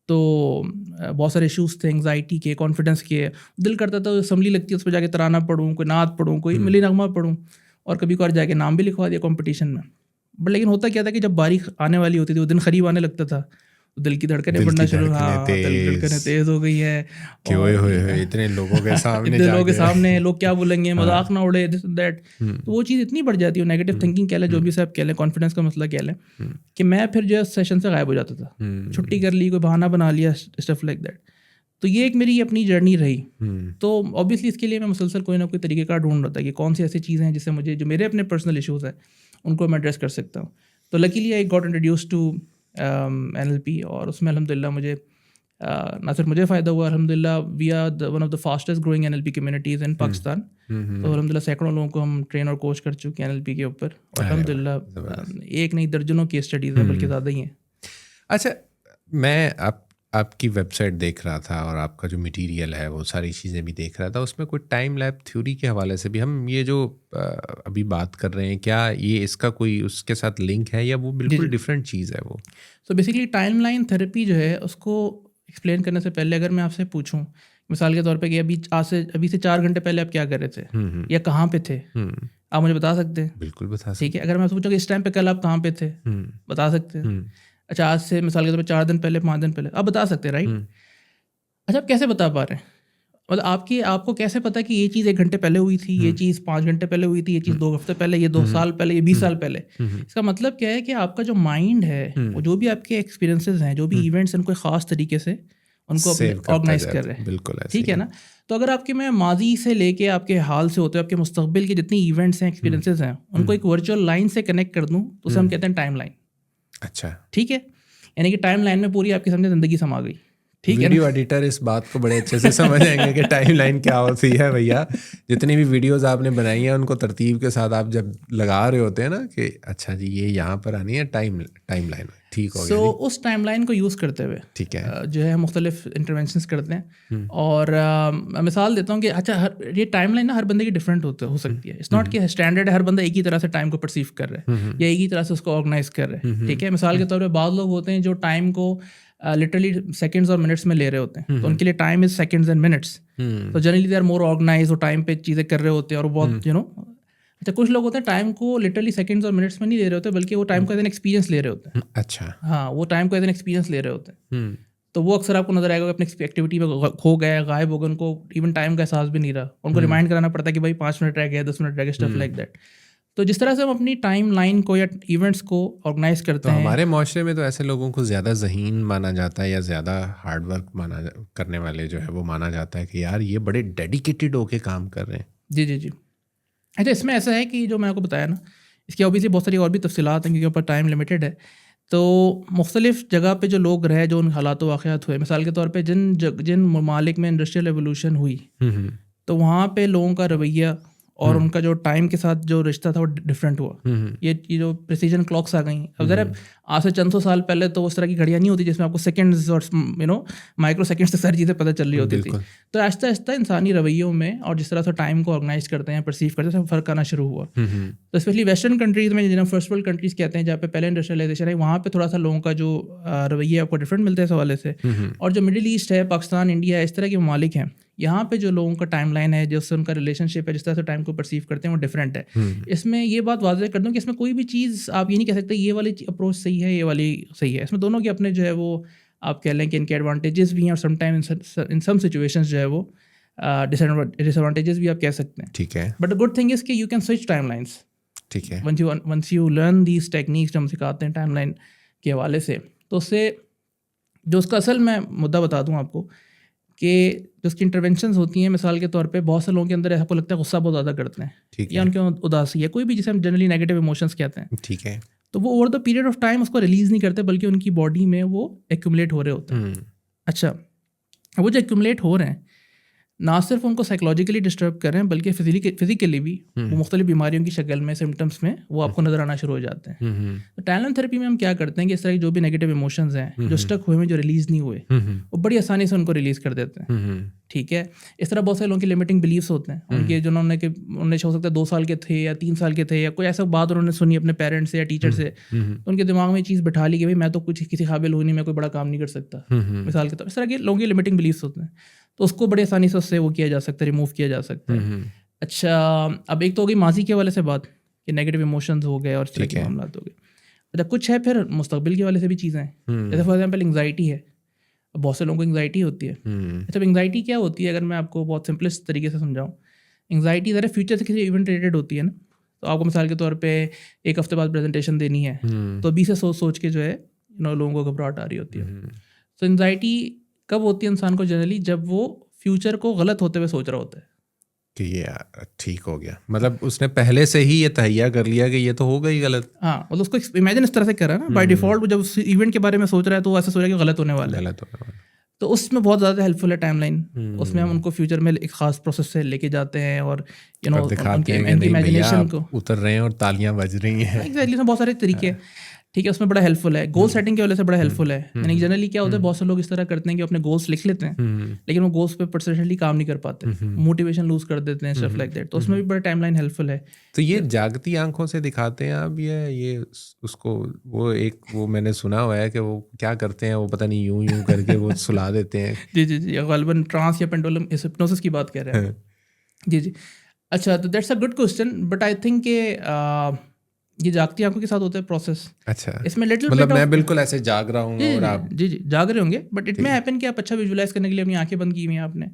तो बहुत सारे इश्यूज़ थे, एंग्जाइटी के, कॉन्फिडेंस के। दिल करता था असम्बली लगती है, उस पर जाके तराना पढ़ूँ, कोई नात पढ़ूँ, कोई मिली नगमा पढ़ूँ, और कभी कभार जाके नाम भी लिखवा दिया कंपटीशन में। बट लेकिन होता क्या था कि जब बारिश आने वाली होती थी, वो दिन करीब आने लगता था, दिल की धड़कनें बढ़ना शुरू, धड़कनें तेज हो गई है, इतने लोगों के सामने लोग क्या बोलेंगे, मजाक ना उड़े, दिस दैट। तो वो चीज़ इतनी बढ़ जाती है, नेगेटिव थिंकिंग कह लें, जो भी सब कह लें, कॉन्फिडेंस का मसला कह लें, कि मैं फिर जो है सेशन से गायब हो जाता था, छुट्टी कर ली, कोई बहाना बना लिया, स्टफ लाइक दैट। तो ये एक मेरी अपनी जर्नी रही। तो ऑब्वियसली इसके लिए मैं मुसलसल कोई ना कोई तरीके का ढूंढ रहा था कि कौन सी ऐसी चीज़ें हैं जिससे मुझे, जो मेरे अपने पर्सनल इशूज़ हैं, उनको मैं एड्रेस कर सकता हूँ। तो luckily I got introduce to NLP, और उसमें अल्हम्दुलिल्लाह मुझे ना सिर्फ मुझे फ़ायदा हुआ, अल्हम्दुलिल्लाह we are one of the fastest growing NLP communities in Pakistan. तो अल्हम्दुलिल्लाह सैकड़ों लोगों को हम ट्रेन और कोच कर चुके हैं NLP के ऊपर, और अल्हम्दुलिल्लाह एक नहीं दर्जनों केस स्टडीज़ हैं, बल्कि ज़्यादा ही हैं। अच्छा, मैं आपकी वेबसाइट देख रहा था और आपका जो मटेरियल है वो सारी चीज़ें भी देख रहा था, उसमें कोई टाइम लैप थ्योरी के हवाले से भी हम ये जो अभी बात कर रहे हैं, क्या ये इसका कोई उसके साथ लिंक है या वो बिल्कुल डिफरेंट चीज़ है वो? सो बेसिकली टाइमलाइन थेरेपी जो है, उसको एक्सप्लेन करने से पहले अगर मैं आपसे पूछूं मिसाल के तौर पे कि अभी से 4 घंटे पहले आप क्या कर रहे थे या कहाँ पे थे, आप मुझे बता सकते हैं? बिल्कुल बता सकते। ठीक है, अगर मैं आपसे पूछूं कि इस टाइम पे कल आप कहाँ पे थे, बता सकते हैं? अच्छा, आज से मिसाल के तौर पे 4 दिन पहले, 5 दिन पहले, आप बता सकते हैं, राइट? अच्छा, आप कैसे बता पा रहे हैं? मतलब आपको कैसे पता कि ये चीज़ 1 घंटे पहले हुई थी, ये चीज़ 5 घंटे पहले हुई थी, ये चीज़ 2 हफ्ते पहले, ये 2 साल पहले, ये 20 साल पहले? इसका मतलब क्या है कि आपका जो माइंड है, वो जो भी आपके एक्सपीरियंसेस हैं, जो भी इवेंट्स, उनको ख़ास तरीके से उनको ऑर्गेनाइज कर रहे हैं। बिल्कुल, ठीक है ना? तो अगर आपके मैं माजी से लेके आपके हाल से होते हुए आपके मुस्तकबिल के जितनी इवेंट्स हैं, एक्सपीरियंसेस हैं, उनको एक वर्चुअल लाइन से कनेक्ट कर दूँ, तो उसे हम कहते हैं टाइम लाइन। अच्छा, ठीक है, यानी कि टाइम लाइन में पूरी आपकी समझे ज़िंदगी समा गई। ठीक है, वीडियो एडिटर इस बात को बड़े अच्छे से समझ आएंगे कि टाइमलाइन क्या होती है। भैया, जितनी भी वीडियोस आपने बनाई हैं उनको तरतीब के साथ आप जब लगा रहे होते हैं ना कि अच्छा जी ये यहाँ पर आनी है टाइमलाइन, ठीक हो गया। उस टाइमलाइन को यूज़ करते हुए ठीक है जो है मुख्तलिफ इंटरवेंशंस करते हैं। और मैं मिसाल देता हूँ कि अच्छा ये टाइमलाइन ना हर बंदे की डिफरेंट हो सकती है। इट्स नॉट कि स्टैंडर्ड है, हर बंदा एक ही तरह से टाइम को परसीव कर रहा है या एक ही तरह से उसको ऑर्गेनाइज कर रहे हैं। ठीक है, मिसाल के तौर पर बाद लोग होते हैं जो टाइम को लिटरली सेकंड्स और मिनट्स में ले रहे होते हैं, तो उनके लिए time is seconds and minutes. तो generally they are more organise, वो टाइम पे चीज़ें कर रहे होते हैं और बहुत अच्छा, कुछ लोग होते हैं टाइम को लिटरली सेकंड्स और मिनट्स में नहीं ले रहे होते, बल्कि वो टाइम को एज एन एक्सपीरियंस ले रहे होते हैं। अच्छा, हाँ, वो टाइम को एज एन एक्सपीरियंस ले रहे होते हैं। तो वो अक्सर आपको नजर आएगा कि अपनी एक्टिविटी में खो गया, गायब हो गया, उनको इवन टाइम का एहसास भी नहीं रहा, उनको रिमाइंड कराना पड़ता है कि भाई 5 मिनट रह गया, 10 मिनट रह गया, स्टफ लाइक दैट। तो जिस तरह से हम अपनी टाइम लाइन को या इवेंट्स को ऑर्गेनाइज करते हैं, हमारे माशरे में तो ऐसे लोगों को ज़्यादा ज़हीन माना जाता है या ज़्यादा हार्ड वर्क करने वाले जो है वो माना जाता है कि यार ये बड़े डेडिकेटेड होके काम कर रहे हैं। जी जी जी। अच्छा, इसमें ऐसा है कि जो मैं आपको बताया ना, इसकी ऑब्वियसली बहुत सारी और भी तफसीलात हैं क्योंकि ऊपर टाइम लिमिटेड है। तो मुख्तलिफ जगह पे जो लोग रहे, जो उन हालात वाक़यात हुए, मिसाल के तौर पे जिन ममालिक में इंडस्ट्रियल रेवोल्यूशन हुई, तो वहाँ पे लोगों का रवैया और उनका जो टाइम के साथ जो रिश्ता था वो डिफरेंट हुआ। ये जो प्रिसीजन क्लॉक्स आ गई, अब ज़रा आज से चंद सौ साल पहले तो उस तरह की घड़ियाँ नहीं होती जिसमें आपको सेकंड्स और माइक्रो सेकंड्स से सारी चीज़ें पता चल रही होती थी। तो आहिस्ता आहिस्ता इंसानी रवैयों में और जिस तरह से टाइम को ऑर्गेनाइज करते हैं, परसीव करते हैं, फ़र्क आना शुरू हुआ। तो स्पेशली वेस्टर्न कंट्रीज़ में, जिन्हें फर्स्ट वर्ल्ड कंट्रीज़ कहते हैं, जहाँ पे पहले इंडस्ट्रियलाइजेशन है, वहाँ पे थोड़ा सा लोगों का जो रवैया आपको डिफरेंट मिलता है इस हवाले से। और जो मिडिल ईस्ट है, पाकिस्तान, इंडिया, इस तरह के ममालिक हैं, यहाँ पे जो लोगों का टाइम लाइन है, जिससे उनका रिलेशनशिप है, जिस तरह से टाइम को परसीव करते हैं, वो डिफरेंट है। इसमें ये बात वाज़ेह कर दूँ कि इसमें कोई भी चीज़ आप ये नहीं कह सकते ये वाली अप्रोच सही है, ये वाली सही है। इसमें दोनों के अपने जो है वो आप कह लें कि इनके एडवांटेजेस भी हैं और समटाइम इन सम सिचुएशंस जो है वो डिसएडवांटेजेस भी आप कह सकते हैं। ठीक है, but the good thing is कि you can switch time lines. ठीक है, once you learn these techniques जो हम सिखाते हैं टाइम लाइन के हवाले से, तो उससे जो उसका असल मैं मुद्दा बता दूँ आपको कि जो उसकी इंटरवेंशंस होती हैं, मिसाल के तौर पे बहुत से लोगों के अंदर आपको लगता है गुस्सा बहुत ज़्यादा करते हैं या उनके उदासी है, कोई भी जिसे हम जनरली नेगेटिव इमोशंस कहते हैं। ठीक है, तो वो over the period of time उसको रिलीज़ नहीं करते, बल्कि उनकी बॉडी में वो एक्यूमुलेट हो रहे होते हैं। अच्छा, वो जो एक्यूमुलेट हो रहे हैं ना सिर्फ उनको साइकोलॉजिकली डिस्टर्ब कर रहे हैं, बल्कि फिजिकली भी वो मुख्तलिफ बीमारियों की शक्ल में, सिम्टम्स में वो आपको नजर आना शुरू हो जाते हैं। तो टाइम थेरेपी में हम क्या करते हैं कि इस तरह की जो भी नेगेटिव इमोशंस हैं, जो स्टक हुए हैं, जो रिलीज नहीं हुए, वो बड़ी आसानी से उनको रिलीज कर देते हैं। ठीक है, इस तरह बहुत सारे लोगों के लिमिटिंग बिलीव्स होते हैं, उनके जिन्होंने हो सकता है 2 साल के थे या 3 साल के थे, या कोई ऐसा बात उन्होंने सुनी अपने पेरेंट्स से या टीचर से, तो उनके दिमाग में चीज़ बैठा ली कि भाई मैं तो कुछ किसी काबिल हूँ नहीं, मैं कोई बड़ा काम नहीं कर सकता, मिसाल के तौर। इस तरह के लोगों के लिमिटिंग बिलीव्स होते हैं, तो उसको बड़ी आसानी से उससे वो किया जा सकता है, रिमूव किया जा सकता है। अच्छा, अब एक तो हो गई माजी के वाले से बात कि नेगेटिव इमोशंस हो गए और इस तरह के मामला हो गए। अच्छा, कुछ है फिर मुस्तकबिल के वाले से भी चीज़ें हैं, जैसे फॉर एग्जाम्पल एंग्जाइटी है। बहुत से लोगों को एंग्जाइटी होती है। अच्छा, एंग्जाइटी क्या होती है, अगर मैं आपको बहुत सिंपलेस्ट तरीके से समझाऊँ, एंग्जाइटी ज़रा फ्यूचर से किसी इवेंट रिलेटेड होती है ना। तो आपको मिसाल के तौर पे 1 हफ्ते बाद प्रेजेंटेशन देनी है, तो अभी से सोच के जो है लोगों को घबराहट आ रही होती है। तो एंग्जाइटी कब होती है इंसान को जनरली, जब वो फ्यूचर को गलत होते हुए सोच रहा होता है कि ये ठीक हो गया, मतलब उसने पहले से ही ये तहैया कर लिया कि ये तो हो गई गलत। हाँ, मतलब उसको इमेजिन इस तरह से कर रहा है ना, बाय डिफॉल्ट जब उस इवेंट के बारे में सोच रहा है तो वो ऐसा सोच रहा है कि गलत होने वाला है। तो उसमें बहुत ज़्यादा हेल्पफुल है टाइमलाइन। उसमें हम उनको फ्यूचर में एक खास प्रोसेस से लेके जाते हैं और उनकी इमेजिनेशन को उतर रहे हैं और तालियां बज रही हैं। एग्जैक्टली, बहुत सारे तरीके हैं, ठीक है, उसमें बड़ा हेल्पफुल है। गोल सेटिंग की वजह से बड़ा हेल्पफुल है। यानी जनरली क्या होता है, बहुत से लोग इस तरह करते हैं कि अपने गोल्स लिख लेते हैं, लेकिन वो गोल्स पे परसेंटली काम नहीं कर पाते, मोटिवेशन लूज कर देते हैं, स्टफ लाइक दैट। तो उसमें भी बड़ा टाइमलाइन हेल्पफुल है। तो ये जागती आंखों से दिखाते हैं आप ये उसको, वो मैंने सुना हुआ है कि वो क्या करते हैं, वो पता नहीं यूं करके वो सुला देते हैं। जी जी जी, गालिबन ट्रांस या पेंडुलम हिप्नोसिस की बात कर रहे हैं। जी जी, अच्छा, तो that's a good question, but I think ये जागती आंखों के साथ होता है प्रोसेस। अच्छा, इसमें लिटिल मतलब मैं बिल्कुल ऐसे जाग रहा हूँ और आप जी जाग रहे होंगे, बट इट में हैपन कि आप अच्छा विजुलाइज करने के लिए अपनी आंखें बंद की हुई हैं आपने।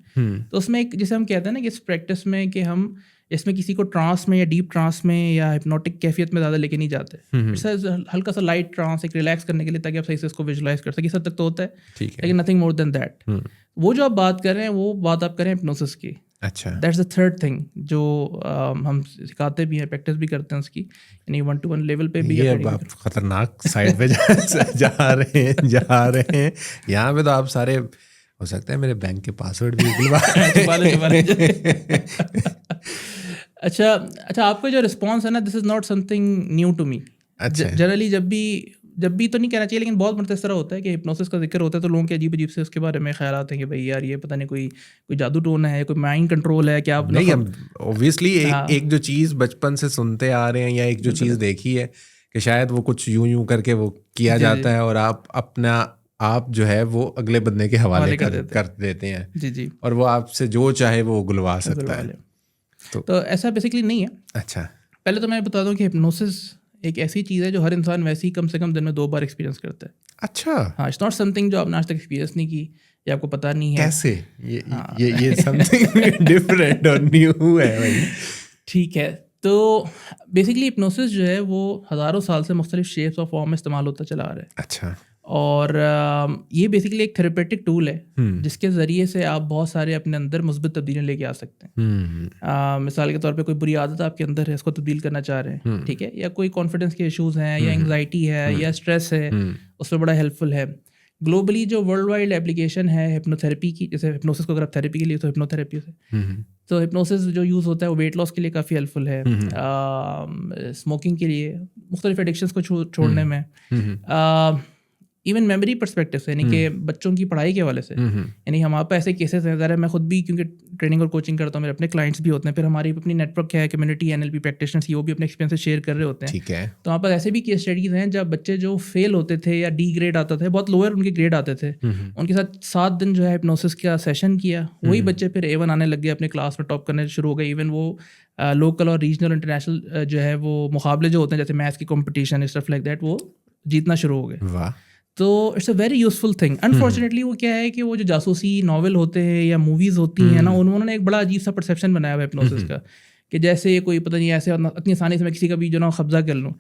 तो उसमें एक, जिसे हम कहते हैं ना कि इस प्रैक्टिस में कि हम इसमें किसी को ट्रांस में या डीप ट्रांस में या हिप्नोटिक कैफियत में ज़्यादा लेके नहीं जाते। इट्स हल्का सा लाइट ट्रांस, एक रिलैक्स करने के लिए, ताकि आप सही से इसको विजुलाइज कर सकें। इस हद तक तो होता है, लेकिन नथिंग मोर देन दैट। वो जो आप बात कर रहे हैं, वो बात आप कर रहे हैं हिप्नोसिस की। अच्छा, दैट्स द थर्ड थिंग जो हम सिखाते भी हैं, प्रैक्टिस भी करते हैं उसकी, यानी 1-to-1 लेवल पे भी। ये अब आप खतरनाक साइड पे जा रहे हैं। यहाँ पे तो आप सारे, हो सकता है मेरे बैंक के पासवर्ड भी छुपा ले। अच्छा, आपका जो रिस्पॉन्स है ना, this is not something new to me. Generally जब भी तो नहीं कहना चाहिए, लेकिन बहुत मरतबा इस तरह होता है कि हिप्नोसिस का जिक्र होता है तो लोगों के अजीब अजीब से उसके बारे में ख्याल आते हैं कि भाई यार ये पता नहीं कोई जादू टोन है, कोई माइंड कंट्रोल है क्या। नहीं, ऑब्वियसली एक जो चीज़ बचपन से सुनते आ रहे हैं या एक जो चीज़ देखी है कि शायद वो कुछ यूं करके वो किया जाता है और आप जो है वो अगले बंदे के हवाले कर देते हैं। जी जी, और वो आपसे जो चाहे वो गुलवा सकता है। तो ऐसा बेसिकली नहीं है। अच्छा, पहले तो मैं बता दूं कि हिप्नोसिस एक ऐसी चीज़ है जो हर इंसान वैसे ही कम से कम दिन में 2 बार एक्सपीरियंस करता है। अच्छा, हाँ, इट्स नॉट समथिंग जो आपने आज तक एक्सपीरियंस नहीं की या आपको पता नहीं है। कैसे? ये समथिंग डिफरेंट और न्यू है भाई। ठीक है, तो बेसिकली हिप्नोसिस जो है वो हज़ारों साल से मुख्तलिफ शेप्स और फॉर्म में इस्तेमाल होता चला आ रहा है। अच्छा, और ये बेसिकली एक थेरेपेटिक टूल है जिसके ज़रिए से आप बहुत सारे अपने अंदर मुस्बत तब्दीलियाँ लेके आ सकते हैं। मिसाल के तौर पे कोई बुरी आदत आपके अंदर है, इसको तब्दील करना चाह रहे हैं, ठीक है, या कोई कॉन्फिडेंस के इश्यूज़ हैं या एंग्जाइटी है या स्ट्रेस है, उसमें बड़ा हेल्पफुल है। ग्लोबली जो वर्ल्ड वाइड एप्लीकेशन है हिप्नोथेरेपी की, जैसे हिप्नोसिस को अगर आप थेरेपी के लिए तो हिप्नोथेरेपी से, तो हिप्नोसिस जो यूज़ होता है वो वेट लॉस के लिए काफ़ी हेल्पफुल है, स्मोकिंग के लिए, मुख्तलिफ एडिक्शंस को छोड़ने में, इवन मेमोरी परस्पेक्टिव से, यानी कि बच्चों की पढ़ाई के हवाले से। यानी हमारे पास ऐसे केसेस हैं, ज़रा मैं खुद भी क्योंकि ट्रेनिंग और कोचिंग करता हूँ, मेरे अपने क्लाइंट्स भी होते हैं, फिर हमारी अपनी नेटवर्क है, कम्युनिटी NLP प्रैक्टिशनर्स, वो भी अपने एक्सपीरियंस शेयर कर रहे होते हैं। ठीक है, तो वहाँ पर ऐसे भी केस स्टडीज़ हैं जब बच्चे जो फेल होते थे या D ग्रेड आता था, बहुत लोअर उनके ग्रेड आते थे, उनके साथ 7 दिन जो है हिप्नोसिस का सेशन किया, वही बच्चे फिर A1 आने लग गए, अपने क्लास में टॉप करने शुरू हो गए। इवन वो लोकल और रीजनल इंटरनेशनल जो है वो मुकाबले जो होते हैं, जैसे मैथ्स की कॉम्पिटिशन, स्टफ लाइक दैट, वो जीतना शुरू हो गए। वाह। तो it's a very useful thing. Unfortunately वो क्या है कि वो जो जासूसी नॉवल होते हैं या मूवीज़ होती हैं ना, उन्होंने एक बड़ा अजीब सा परसेप्शन बनाया हुआ है हिप्नोसिस का, कि जैसे कोई पता नहीं ऐसे इतनी आसानी से मैं किसी का भी जो ना कब्जा कर लूँ।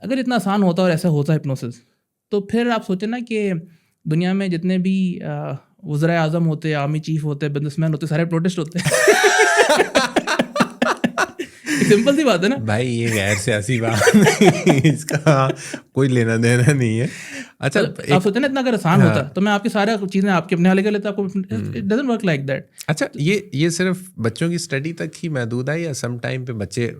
अगर इतना आसान होता और ऐसा होता हिप्नोसिस, तो फिर आप सोचें ना कि दुनिया में जितने भी वज़ीर आज़म होते, आर्मी चीफ होते, बिजनेसमैन होते, सारे प्रोटेस्ट होते सिंपल सी बात है ना भाई, ये गैर सियासी बात नहीं, इसका कोई लेना देना नहीं है। अच्छा, आप सोचते ना इतना अगर आसान होता तो मैं आपकी सारी चीज़ें आपके अपने हाल कर लेता, आपको it doesn't work like that. अच्छा, ये सिर्फ बच्चों की स्टडी तक ही महदूद है या सम टाइम पे बच्चे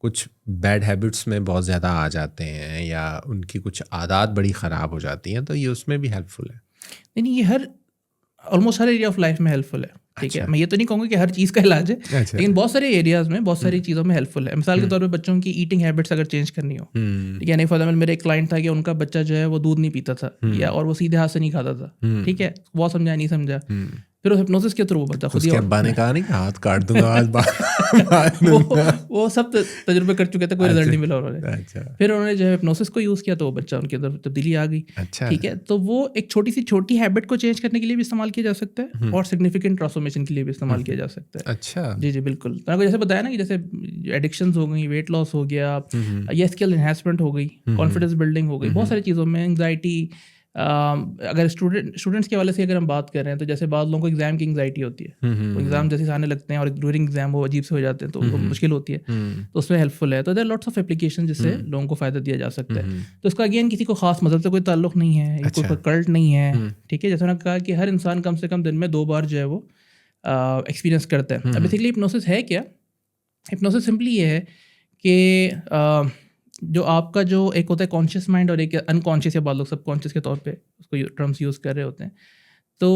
कुछ बैड हैबिट्स में बहुत ज़्यादा आ जाते हैं या उनकी कुछ आदत बड़ी ख़राब हो जाती हैं, तो ये उसमें भी हेल्पफुल है? नहीं, ये almost her area of life में हेल्पफुल है, ठीक है। मैं ये तो नहीं कहूँगा कि हर चीज़ का इलाज है, लेकिन बहुत सारे एरियाज़ में बहुत सारी चीज़ों में हेल्पफुल है। मिसाल के तौर पे बच्चों की ईटिंग हैबिट्स अगर चेंज करनी हो, ठीक है, नहीं, फॉर एग्जाम्पल मेरे एक क्लाइंट था कि उनका बच्चा जो है वो दूध नहीं पीता था या और वो सीधे हाथ से नहीं खाता था, ठीक है, बहुत समझा नहीं समझा, फिर हिप्नोसिस के थ्रू बता खुद ही अब्बा ने कहा नहीं कि हाथ काट दूंगा आज वो सब तजुर्बे कर चुके थे, कोई रिजल्ट नहीं मिला उन्होंने। फिर उन्होंने जो है हिप्नोसिस को यूज़ किया तो वो बच्चा उनके अंदर तब्दीली आ गई। ठीक है, तो वो एक छोटी हैबिट को चेंज करने के लिए भी इस्तेमाल किया जा सकता है और सिग्निफिकेंट ट्रांसफॉर्मेशन के लिए भी इस्तेमाल किया जा सकता है। अच्छा, जी जी बिल्कुल। तो आपको जैसे बताया ना कि जैसे एडिक्शंस हो गई, वेट लॉस हो गया, या स्किल एनहांसमेंट हो गई, कॉन्फिडेंस बिल्डिंग हो गई, बहुत सारी चीज़ों में, एंग्जाइटी, अगर स्टूडेंट्स के वाले से अगर हम बात कर रहे हैं तो जैसे बाद लोगों को एग्जाम की एंग्जाइटी होती है, तो एग्जाम जैसे आने लगते हैं और ड्यूरिंग एग्जाम वो अजीब से हो जाते हैं तो उनको मुश्किल होती है, तो उसमें हेल्पफुल है। तो देयर लॉट्स ऑफ एप्लीकेशन जिससे लोगों को फ़ायदा दिया जा सकता है। तो इसका अगेन किसी को खास मजहब से कोई ताल्लुक नहीं है, कोई कल्ट नहीं है, ठीक है। जैसे मैंने कहा कि हर इंसान कम से कम दिन में 2 बार जो है वो एक्सपीरियंस करता है। अब बेसिकली हिप्नोसिस है क्या? हिप्नोसिस सिंपली ये है कि जो आपका जो एक होता है कॉन्शियस माइंड और एक अनकॉन्शियस या बाद लोग सबकॉन्शियस के तौर पे उसको टर्म्स यूज़ कर रहे होते हैं। तो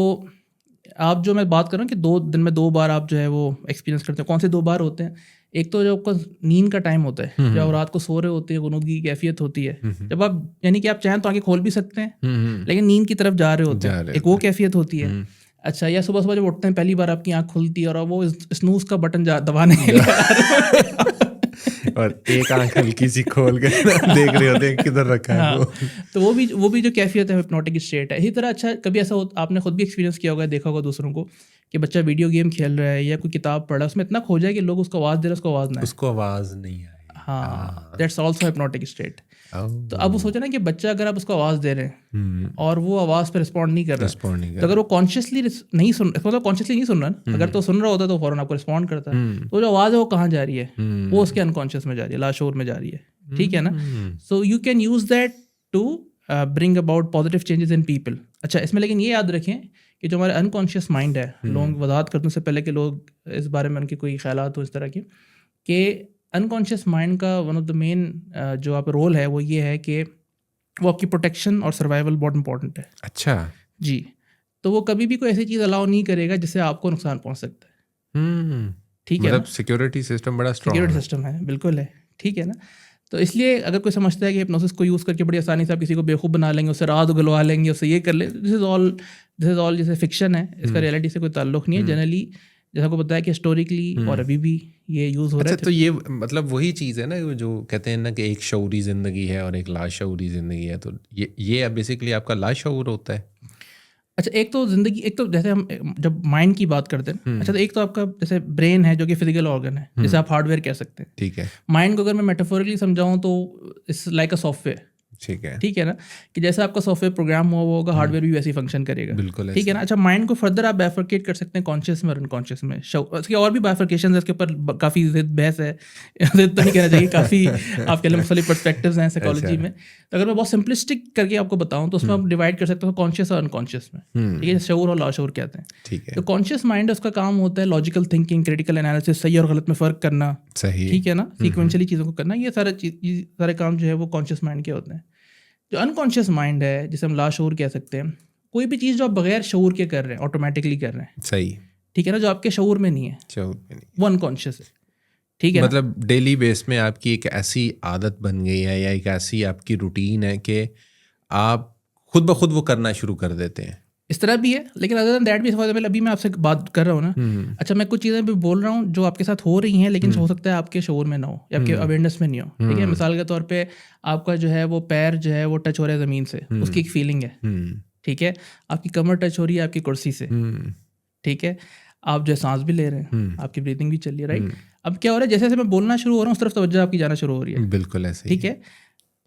आप जो मैं बात कर रहा हूँ कि 2 दिन में 2 बार आप जो है वो एक्सपीरियंस करते हैं। कौन से 2 बार होते हैं? एक तो जो आपका नींद का टाइम होता है, जब आप रात को सो रहे होते हैं, गुनूदगी की कैफियत होती है, जब आप यानी कि आप चाहें तो आंखें खोल भी सकते हैं लेकिन नींद की तरफ जा रहे होते हैं, एक वो कैफियत होती है। अच्छा, या सुबह सुबह जब उठते हैं पहली बार आपकी आँख खुलती है और वो स्नूज का बटन दबाने के लिए और एक आंख हल्की सी खोल के देख रहे होते हैं किधर रखा है वो। तो वो भी जो कैफियत है हिप्नोटिक स्टेट है। इसी तरह अच्छा कभी ऐसा आपने खुद भी एक्सपीरियंस किया होगा, देखा होगा दूसरों को कि बच्चा वीडियो गेम खेल रहा है या कोई किताब पढ़ रहा है, उसमें इतना खो जाए कि लोग उसको आवाज़ दे रहे हैं, उसको आवाज़ नहीं आए। हाँ, दैट्स ऑल्सो हिप्नोटिक स्टेट। तो अब वो सोचा ना कि बच्चा अगर आप उसको आवाज़ दे रहे हैं और वो आवाज़ पे रिस्पॉन्ड नहीं कर रहा, तो अगर वो कॉन्शियसली नहीं सुन, मतलब कॉन्शियसली नहीं सुन रहा, अगर तो सुन रहा होता तो फ़ौरन आपको रिस्पॉन्ड करता। तो जो आवाज़ है वो कहाँ जा रही है? वो उसके अनकॉन्शियस में जा रही है, लाशोर में जा रही है, ठीक है ना। So you can use that to bring about positive changes in people. अच्छा, इसमें लेकिन ये याद रखें कि जो हमारे अनकॉन्शियस माइंड है, लोग वजाहत करने से पहले कि लोग इस बारे में उनके कोई ख्यालात हो इस तरह के, कि अनकॉन्शियस माइंड का वन ऑफ द मेन जो आप रोल है वो ये है कि वो आपकी प्रोटेक्शन और सर्वाइवल बहुत इंपॉर्टेंट है। अच्छा जी, तो वो कभी भी कोई ऐसी चीज़ अलाउ नहीं करेगा जिससे आपको नुकसान पहुंच सकता है, ठीक है। मतलब सिक्योरिटी सिस्टम बड़ा स्ट्रॉन्ग सिक्योरिटी सिस्टम है, बिल्कुल है, ठीक है ना। तो इसलिए अगर कोई समझता है कि हिप्नोसिस को यूज़ करके बड़ी आसानी से आप किसी को बेवकूफ़ बना लेंगे, उससे रात उगलवा लेंगे, उससे ये कर ले, दिस इज़ ऑल जैसे फिक्शन है, इसका रियलिटी से कोई ताल्लुक नहीं है। जनरली जैसा को बताया कि हिस्टोरिकली और अभी भी ये यूज़ हो रहा है। तो ये मतलब वही चीज़ है ना जो कहते हैं ना कि एक शऊरी ज़िंदगी है और एक लाशऊरी ज़िंदगी है, तो ये बेसिकली आपका लाशऊर होता है। अच्छा, एक तो ज़िंदगी, एक तो जैसे हम जब माइंड की बात करते हैं, अच्छा तो एक तो आपका जैसे ब्रेन है जो कि फिजिकल ऑर्गन है, जैसे आप हार्डवेयर कह सकते हैं, ठीक है। माइंड को अगर मैं मेटाफोरिकली समझाऊँ तो इट्स लाइक अ सॉफ्टवेयर, ठीक है ना, कि जैसे आपका सॉफ्टवेयर प्रोग्राम हुआ होगा, हार्डवेयर भी वैसे ही फंक्शन करेगा, बिल्कुल, ठीक है ना। अच्छा, माइंड को फर्दर आप बाइफरकेट कर सकते हैं कॉन्शियस में और अनकॉन्शियस में। इसके और भी बाइफरकेशन है, इसके ऊपर काफ़ी बहस है, तो नहीं कहना चाहिए, काफ़ी आपके लिए मुख्तलिफ पर्सपेक्टिव्स हैं साइकोलॉजी में। तो अगर मैं बहुत सिंपलिस्टिक करके आपको बताऊँ तो उसमें आप डिवाइड कर सकते हो कॉन्शियस और अनकॉन्शियस में, ठीक है, शऊर और लाशऊर कहते हैं, ठीक है। तो कॉन्शियस माइंड उसका काम होता है लॉजिकल थिंकिंग, क्रिटिकल एनालिसिस, सही और गलत में फ़र्क करना, सही, ठीक है ना, सीक्वेंशली चीज़ों को करना, ये सारे काम जो है वो कॉन्शियस माइंड के होते हैं। जो अनकॉन्शियस माइंड है, जिसे हम लाशऊर कह सकते हैं, कोई भी चीज़ जो आप बगैर शऊर के कर रहे हैं, ऑटोमेटिकली कर रहे हैं, सही, ठीक है ना, जो आपके शऊर में नहीं है, वो अनकॉन्शियस है, ठीक है। मतलब डेली बेस में आपकी एक ऐसी आदत बन गई है या एक ऐसी आपकी रूटीन है कि आप खुद ब खुद वो करना शुरू कर देते हैं। इस तरह भी है, लेकिन अदर देन दैट भी अभी मैं आपसे बात कर रहा हूँ ना, अच्छा मैं कुछ चीज़ें भी बोल रहा हूँ जो आपके साथ हो रही हैं, लेकिन हो सकता है आपके शऊर में ना हो या आपके अवेयरनेस में नहीं हो, ठीक है। मिसाल के तौर पे आपका जो है वो पैर जो है वो टच हो रहा है ज़मीन से, उसकी एक फीलिंग है, ठीक है। आपकी कमर टच हो रही है आपकी कुर्सी से, ठीक है। आप जो सांस भी ले रहे हैं, आपकी ब्रीथिंग भी चल रही है, राइट। अब क्या हो रहा है, जैसे जैसे मैं बोलना शुरू हो रहा हूँ उस तरफ तवज्जो आपकी जाना शुरू हो रही है, बिल्कुल ऐसे, ठीक है।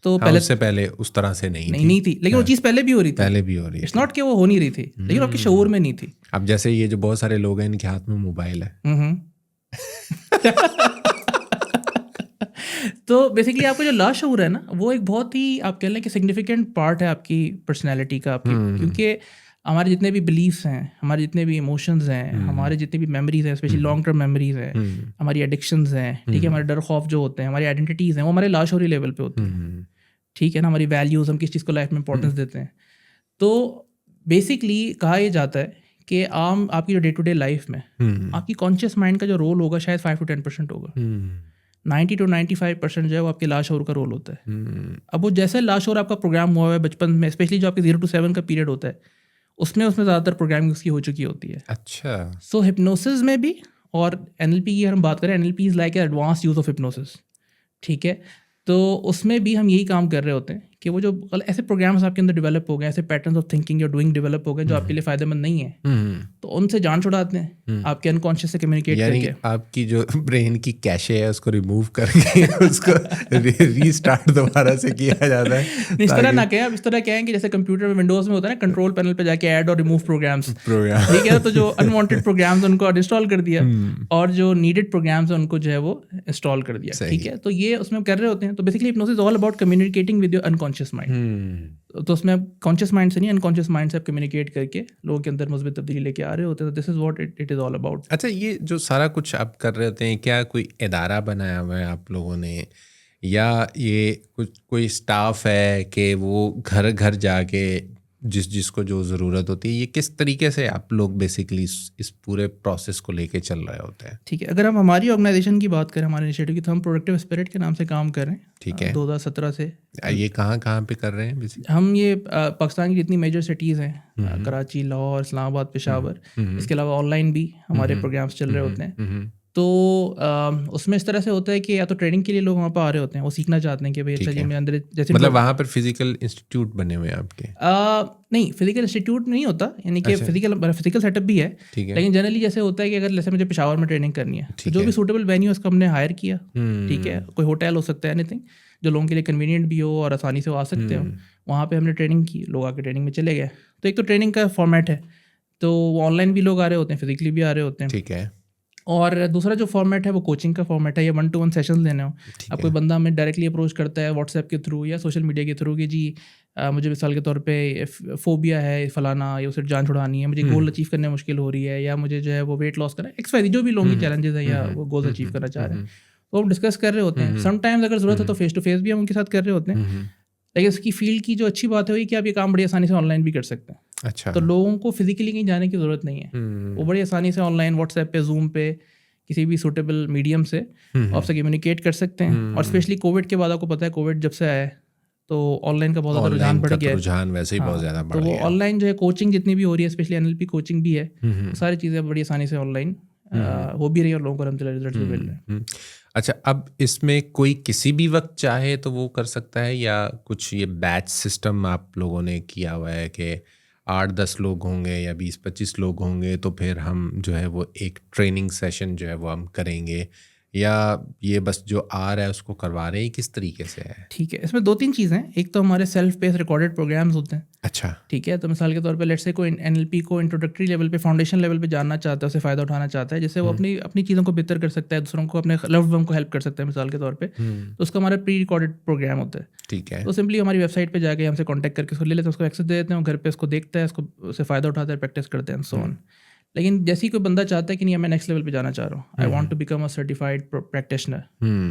तो उससे पहले उस तरह से नहीं थी, लेकिन वो चीज़ पहले भी हो रही थी, इट्स नॉट कि वो हो नहीं रही थी, लेकिन आपके शऊर में नहीं थी। अब जैसे ये जो बहुत सारे लोग हैं इनके हाथ में मोबाइल है, तो बेसिकली आपका जो लाशऊर है ना, वो एक बहुत ही आप कह लें कि सिग्निफिकेंट पार्ट है आपकी पर्सनैलिटी का, आपकी, क्योंकि हमारे जितने भी बिलीफ्स हैं, हमारे जितने भी इमोशंस हैं, हमारे जितने भी मेमोरीज हैं, स्पेशली लॉन्ग टर्म मेमोरीज हैं, हमारी एडिक्शंस हैं, ठीक है, हमारे डर खौफ जो होते हैं, हमारी आइडेंटिटीज़ हैं, वो हमारे लाशऊरी लेवल पे होती हैं, ठीक है ना। हमारी वैल्यूज़, हम किस चीज़ को लाइफ में इंपॉर्टेंस देते हैं। तो बेसिकली कहा यह जाता है कि आपकी जो डे टू डे लाइफ में आपकी कॉन्शियस माइंड का जो रोल होगा शायद 5 to 10% होगा, 90 to 95% जो है वो आपके लाशऊर का रोल होता है। अब वो जैसे लाशऊर आपका प्रोग्राम हुआ है बचपन में, स्पेशली जो आपके 0 to 7 का पीरियड होता है, उसमें ज़्यादातर प्रोग्रामिंग उसकी हो चुकी होती है। अच्छा, सो हिप्नोसिस में भी, और NLP की अगर हम बात करें, NLP is like advance use of hypnosis, ठीक है। तो उसमें भी हम यही काम कर रहे होते हैं कि वो जो ऐसे प्रोग्राम्स आपके अंदर डेवलप हो गए, ऐसे पैटर्न्स ऑफ थिंकिंग या डूइंग डेवलप हो गए जो आपके लिए फ़ायदेमंद नहीं है, तो उनसे जान छुड़ाते हैं आपके अनकॉन्शियस से कम्युनिकेट करके। आपकी जो ब्रेन की कैशे है उसको रिमूव करके उसको रीस्टार्ट दोबारा से किया जाता है। इस तरह ना कहें, अब इस तरह कहें कि जैसे कंप्यूटर में विंडोज़ में होता है ना, कंट्रोल पैनल पे जाके ऐड और रिमूव प्रोग्राम्स, ठीक है, तो जो अनवांटेड प्रोग्राम्स उनको अनइंस्टॉल कर दिया और जो नीडेड प्रोग्राम्स उनको जो है वो इंस्टॉल कर दिया, ठीक है। तो ये उसमें कर रहे होते हैं। तो basically hypnosis all about communicating with your unconscious mind. तो उसमें कॉन्शियस माइंड से नहीं, अनकॉन्शियस माइंड से आप कम्युनिकेट करके लोगों के अंदर मुस्बित तब्दीली लेके आ रहे होते हैं। This is what it is all about. अच्छा, ये जो सारा कुछ आप कर रहे होते हैं, क्या कोई इदारा बनाया हुआ है आप लोगों ने, या ये कुछ कोई स्टाफ है कि वो घर घर जाके जिसको जो ज़रूरत होती है, ये किस तरीके से आप लोग बेसिकली इस पूरे प्रोसेस को लेके चल रहे होते हैं? ठीक है, अगर हम हमारी ऑर्गेनाइजेशन की बात करें, हमारे इनिशिएटिव की, तो हम प्रोडक्टिव स्पिरिट के नाम से काम कर रहे हैं। ठीक है। 2017 से। ये कहाँ पे कर रहे हैं बेसिकली? हम ये पाकिस्तान की जितनी मेजर सिटीज़ हैं, कराची, लाहौर, इस्लामाबाद, पेशावर, इसके अलावा ऑनलाइन भी हमारे प्रोग्राम्स चल रहे होते हैं। तो उसमें इस तरह से होता है कि या तो ट्रेनिंग के लिए लोग वहाँ पर आ रहे होते हैं, वो सीखना चाहते हैं कि भाई अच्छा जी मैं अंदर जैसे मतलब वहाँ पर फिजिकल इंस्टीट्यूट बने हुए हैं आपके? नहीं, फिजिकल इंस्टीट्यूट नहीं होता, यानी कि फिजिकल सेटअप भी है, लेकिन जनरली जैसे होता है कि अगर जैसे मुझे पेशावर में ट्रेनिंग करनी है, तो जो भी सूटेबल वेन्यू उसको हमने हायर किया, ठीक है, कोई होटल हो सकता है, एनीथिंग जो लोगों के लिए कन्वीनियंट भी हो और आसानी से वो आ सकते हो, वहाँ पे हमने ट्रेनिंग की, लोग आके ट्रेनिंग में चले गए। तो एक तो ट्रेनिंग का फॉर्मेट है, तो ऑनलाइन भी लोग आ रहे होते हैं, फिजिकली भी आ रहे होते हैं, ठीक है। और दूसरा जो फॉर्मेट है वो कोचिंग का फॉर्मेट है, या 1-to-1 सेशंस लेने हो। अब कोई बंदा हमें डायरेक्टली अप्रोच करता है व्हाट्सएप के थ्रू या सोशल मीडिया के थ्रू कि जी मुझे मिसाल के तौर पे फोबिया है फलाना, या उसे जान छुड़ानी है, मुझे गोल अचीव करने में मुश्किल हो रही है, या मुझे जो है वो वेट लॉस करना है, एक्सवाइज़ जो भी लोगों की चैलेंजेस है या वो गोल्स अचीव करना चाह रहे हैं, तो हम डिस्कस कर रहे होते हैं। समटाइम्स अगर ज़रूरत है तो फेस टू फेस भी हम उनके साथ कर रहे होते हैं। लेकिन इसकी फील्ड की जो अच्छी बात है कि आप ये काम बड़ी आसानी से ऑनलाइन भी कर सकते हैं। अच्छा। तो लोगों को फिजिकली कहीं जाने की ज़रूरत नहीं है, वो बड़ी आसानी से ऑनलाइन व्हाट्सएप पे, जूम पे, किसी भी सूटेबल मीडियम से आपसे कम्युनिकेट कर सकते हैं। और स्पेशली कोविड के बाद आपको पता है, कोविड जब से आया है तो ऑनलाइन का बहुत ज़्यादा रुझान बढ़ गया है। रुझान वैसे ही बहुत ज़्यादा बढ़ गया। तो वो ऑनलाइन जो है कोचिंग जितनी भी हो रही है, स्पेशली NLP कोचिंग भी है, सारी चीज़ें बड़ी आसानी से ऑनलाइन हो भी रही है और लोगों को अलहमदुलिल्लाह रिजल्ट भी मिल रहे हैं। अच्छा, अब इसमें कोई किसी भी वक्त चाहे तो वो कर सकता है, या कुछ ये बैच सिस्टम आप लोगों ने किया हुआ है कि 8-10 लोग होंगे या 20-25 लोग होंगे तो फिर हम जो है वो एक ट्रेनिंग सेशन जो है वो हम करेंगे, या ये बस जो आ रहा है उसको करवा रहे हैं, किस तरीके से है? ठीक है, इसमें 2-3 चीज़ें हैं। एक तो हमारे सेल्फ पेस रिकॉर्डेड प्रोग्राम्स होते हैं। अच्छा। ठीक है, तो मिसाल के तौर पे लेट्स से कोई NLP को इंट्रोडक्टरी लेवल पे, फाउंडेशन लेवल पे जानना चाहता है, उससे फ़ायदा उठाना चाहता है, जिससे वो अपनी चीज़ों को बेहतर कर सकता है, दूसरों को, अपने लव्ड वन को हेल्प कर सकता है मिसाल के तौर पे, तो उसका हमारा प्री रिकॉर्डेड प्रोग्राम होता है। ठीक है। तो सिंपली हमारी वेबसाइट पे जाके हमसे कॉन्टैक्ट करके उसको ले लेते हैं, उसको एक्सेस दे देते हैं, घर पे उसको देखता है, उससे फ़ायदा उठाता है, प्रैक्टिस करते हैं, सो ऑन। लेकिन जैसे ही कोई बंदा चाहता है कि नहीं मैं नेक्स्ट लेवल पे जाना चाह रहा हूँ, I want to become a certified practitioner,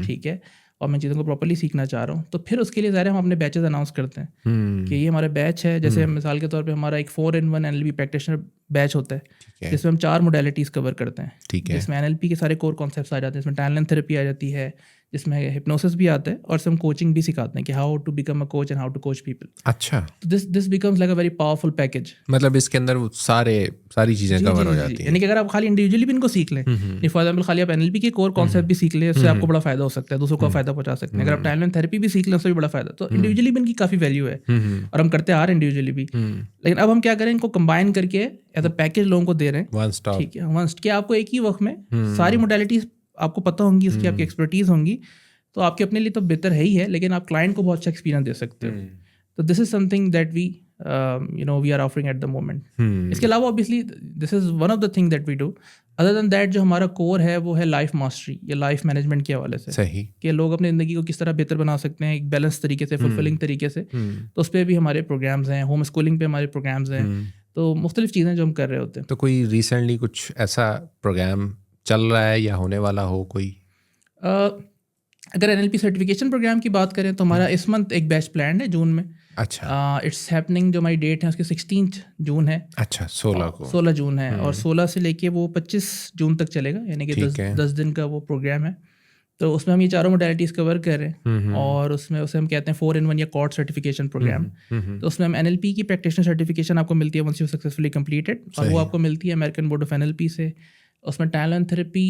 ठीक है, और मैं चीज़ों को प्रॉपर्ली सीखना चाह रहा हूँ, तो फिर उसके लिए ज़ाहिर हम अपने बैचेस अनाउंस करते हैं कि ये हमारा बैच है। जैसे मिसाल के तौर पे हमारा एक 4-in-1 NLP प्रैक्टिशनर बैच होता है, जिसमें हम 4 मोडेलिटीज़ कवर करते हैं, जिसमें NLP के सारे कोर कॉन्सेप्ट्स आ जाते हैं, इसमें टाइमलाइन थेरेपी आ जाती है, जिसमें हिप्नोसिस भी आता है, और हम कोचिंग भी सिखाते हैं कि how to become a coach and how to coach people. अच्छा। तो this becomes like a very powerful package. मतलब इसके अंदर वो सारी चीज़ें कवर हो जाती हैं। यानी कि अगर आप खाली इंडिविजुअली भी इनको सीख लें, फॉर एग्जाम्पल खाली आप NLP के कोर कॉन्सेप्ट भी सीख लें, उससे आपको बड़ा फायदा हो सकता है, दूसरों को फायदा पहुंचा सकते हैं। अगर आप टाइमलाइन थेरेपी भी सीख लें, उससे भी बड़ा फायदा। तो इंडिविजुअली भी इनकी काफ़ी वैल्यू है, और हम करते आ रहे हैं इंडिविजुअली भी। लेकिन अब हम क्या करें, इनको कंबाइन करके एज अ पैकेज लोगों को दे रहे हैं। One stop. ठीक है, वन स्टॉप, कि आपको एक ही वक्त में सारी मोडेलिटीज आपको पता होंगी, उसकी आपकी एक्सपर्टीज होंगी, तो आपके अपने लिए तो बेहतर है ही है, लेकिन आप क्लाइंट को बहुत अच्छा एक्सपीरियंस दे सकते हो। तो this is something that we are offering at the moment. इसके अलावा obviously this is one of the thing that we do. Other than that, जो हमारा कोर है वो है लाइफ मास्टरी या लाइफ मैनेजमेंट के हवाले से। सही। कि लोग अपनी ज़िंदगी को किस तरह बेहतर बना सकते हैं एक बैलेंस तरीके से, फुलफिलिंग तरीके से। तो उस पर भी हमारे प्रोग्राम्स हैं, होम स्कूलिंग पे हमारे प्रोग्राम्स हैं, तो मुख्तलिफ चीज़ें जो हम कर रहे होते हैं। तो कोई रिसेंटली कुछ ऐसा प्रोग्राम चल रहा है या होने वाला हो कोई? अगर NLP सर्टिफिकेशन प्रोग्राम की बात करें तो हमारा इस मंथ एक बैच प्लान है जून में। अच्छा। इट्स हैपनिंग, जो हमारी डेट है उसकी 16 जून है। अच्छा, 16 को। 16 जून है, और 16 से लेके वो 25 जून तक चलेगा, यानी कि 10 दिन का वो प्रोग्राम है। तो उसमें हम ये चारों मोडेलिटीज़ कवर कर रहे हैं, और उसमें उसे हम कहते हैं 4-in-1 या कॉर्ड सर्टिफिकेशन प्रोग्राम। तो उसमें हम NLP की प्रैक्टिशनर सर्टिफिकेशन आपको मिलती है वंस यू सक्सेसफुली कंप्लीटेड, और वो आपको मिलती है अमेरिकन बोर्ड ऑफ NLP से। उसमें टाइमलाइन थेरेपी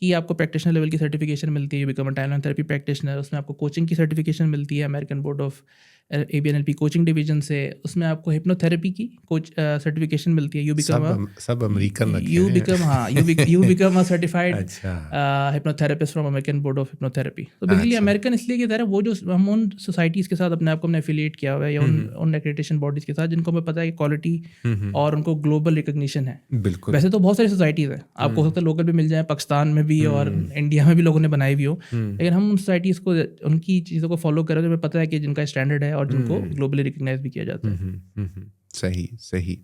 की आपको प्रैक्टिशनर लेवल की सर्टिफिकेशन मिलती है, become a timeline therapy practitioner. उसमें आपको कोचिंग की सर्टिफिकेशन मिलती है American board of ABNLP coaching division से, उसमें आपको हिप्नोथेरेपी की कोच सर्टिफिकेशन मिलती है। यू बिकम सब अमेरिकन रखे यू हैं। बिकम हाँ यू बिकम अ सर्टिफाइड अच्छा। Hypnotherapist from American board of hypnotherapy. तो बेसिकली अच्छा। अमेरिकन इसलिए की तरह वो जो हम उन सोसाइटीज़ के साथ अपने आप को हमने एफिलिएट किया हुआ है, या उन एक्रेडिटेशन बॉडीज़ के साथ जिनको हमें पता है कि क्वालिटी और उनको ग्लोबल रिकग्निशन है। बिल्कुल। वैसे तो बहुत सारी सोसाइटीज़ हैं, आपको हो सकता है लोकल भी मिल जाए, पाकिस्तान में भी और इंडिया में भी लोगों ने बनाई भी हो, लेकिन हम उन सोसाइटीज़ को, उनकी चीज़ों को फॉलो करें, तो हमें पता है कि जिनका स्टैंडर्ड है और जिनको ग्लोबली रिकग्नाइज भी किया जाता है। सही सही।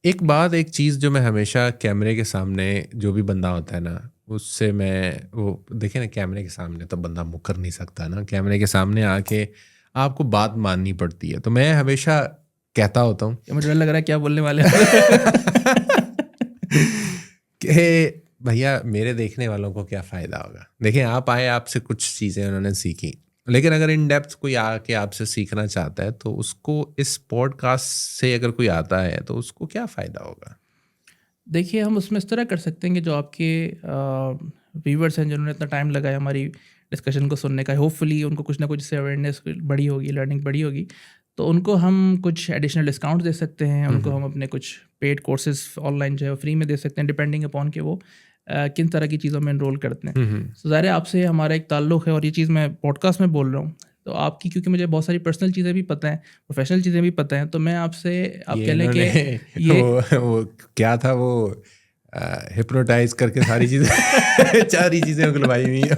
एक चीज़ जो मैं हमेशा कैमरे के सामने जो भी बंदा होता है ना, उससे मैं वो देखे ना, कैमरे के सामने तो बंदा मुकर नहीं सकता ना, कैमरे के सामने आके आपको बात माननी पड़ती है। तो मैं हमेशा कहता होता हूँ, मुझे डर लग रहा है क्या बोलने वाले हैं कि भैया मेरे देखने वालों को क्या फ़ायदा होगा। देखिए आप आए, आपसे कुछ चीज़ें उन्होंने सीखी, लेकिन अगर इन डेप्थ कोई आके आपसे सीखना चाहता है तो उसको इस पॉडकास्ट से अगर कोई आता है तो उसको क्या फ़ायदा होगा? देखिए हम उसमें इस तरह कर सकते हैं कि जो आपके व्यूवर्स हैं जिन्होंने इतना टाइम लगाया हमारी डिस्कशन को सुनने का, होपफुली उनको कुछ ना कुछ इससे अवेयरनेस बड़ी होगी, लर्निंग बड़ी होगी, तो उनको हम कुछ एडिशनल डिस्काउंट दे सकते हैं, उनको हम अपने कुछ पेड कोर्सेज ऑनलाइन जो है फ्री में दे सकते हैं, डिपेंडिंग अपॉन कि वो किन तरह की चीज़ों में इनरोल करते हैं। तो ज़ाहिर है आपसे हमारा एक ताल्लुक़ है, और ये चीज़ मैं पॉडकास्ट में बोल रहा हूँ तो आपकी, क्योंकि मुझे बहुत सारी पर्सनल चीज़ें भी पता हैं, प्रोफेशनल चीज़ें भी पता हैं, तो मैं आपसे आप कह लें कि ये वो क्या था, वो हिप्नोटाइज करके सारी चीज़ें उगलवाई हुई हैं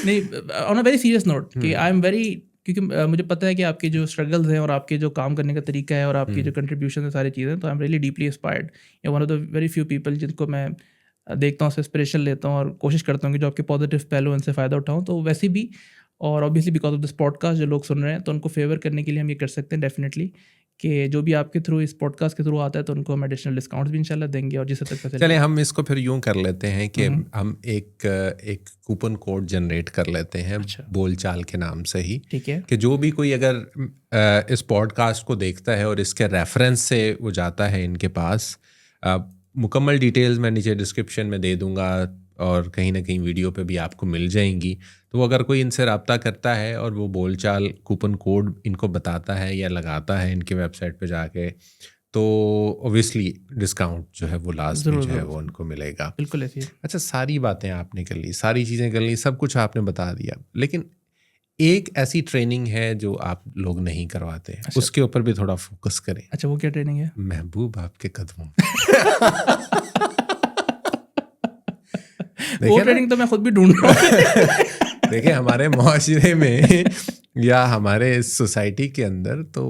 नहीं, on a very serious note कि आई एम वेरी, क्योंकि मुझे पता है कि आपके जो स्ट्रगल्स हैं और आपके जो काम करने का तरीका है और आपकी जो कंट्रीब्यूशन है, सारी चीज़ें, तो I am really deeply inspired. या one of the very few people जिनको मैं देखता हूँ, उससे इंस्पिरेशन लेता हूँ और कोशिश करता हूँ कि जो आपके पॉजिटिव पहलू उनसे फ़ायदा उठाऊँ। तो वैसे भी, और obviously because of this podcast जो लोग सुन रहे हैं, तो उनको फेवर करने के लिए हम ये कर सकते हैं डेफिनेटली कि जो भी आपके थ्रू, इस पॉडकास्ट के थ्रू आता है, तो उनको हम एडिशनल डिस्काउंट्स भी इंशाल्लाह देंगे। और जिससे तक चले हम इसको फिर यूं कर लेते हैं कि हम एक कूपन कोड जनरेट कर लेते हैं, बोलचाल के नाम से ही, ठीक है, कि जो भी कोई अगर इस पॉडकास्ट को देखता है और इसके रेफरेंस से वो जाता है इनके पास, मुकम्मल डिटेल्स मैं नीचे डिस्क्रिप्शन में दे दूंगा और कहीं ना कहीं वीडियो पे भी आपको मिल जाएंगी। तो अगर कोई इनसे रब्ता करता है और वो बोलचाल कूपन कोड इनको बताता है या लगाता है इनके वेबसाइट पे जाके, तो ऑब्वियसली डिस्काउंट जो है वो लास्ट में जो है वो उनको मिलेगा। बिल्कुल ऐसी है। अच्छा, सारी बातें आपने कर ली, सारी चीज़ें कर ली, सब कुछ आपने बता दिया, लेकिन एक ऐसी ट्रेनिंग है जो आप लोग नहीं करवाते। अच्छा, उसके ऊपर भी थोड़ा फोकस करें। अच्छा, वो क्या ट्रेनिंग है? महबूब आपके कदमों वो ट्रेनिंग तो मैं खुद भी ढूंढ रहा हूँ। देखिए हमारे मुआशरे में या हमारे सोसाइटी के अंदर तो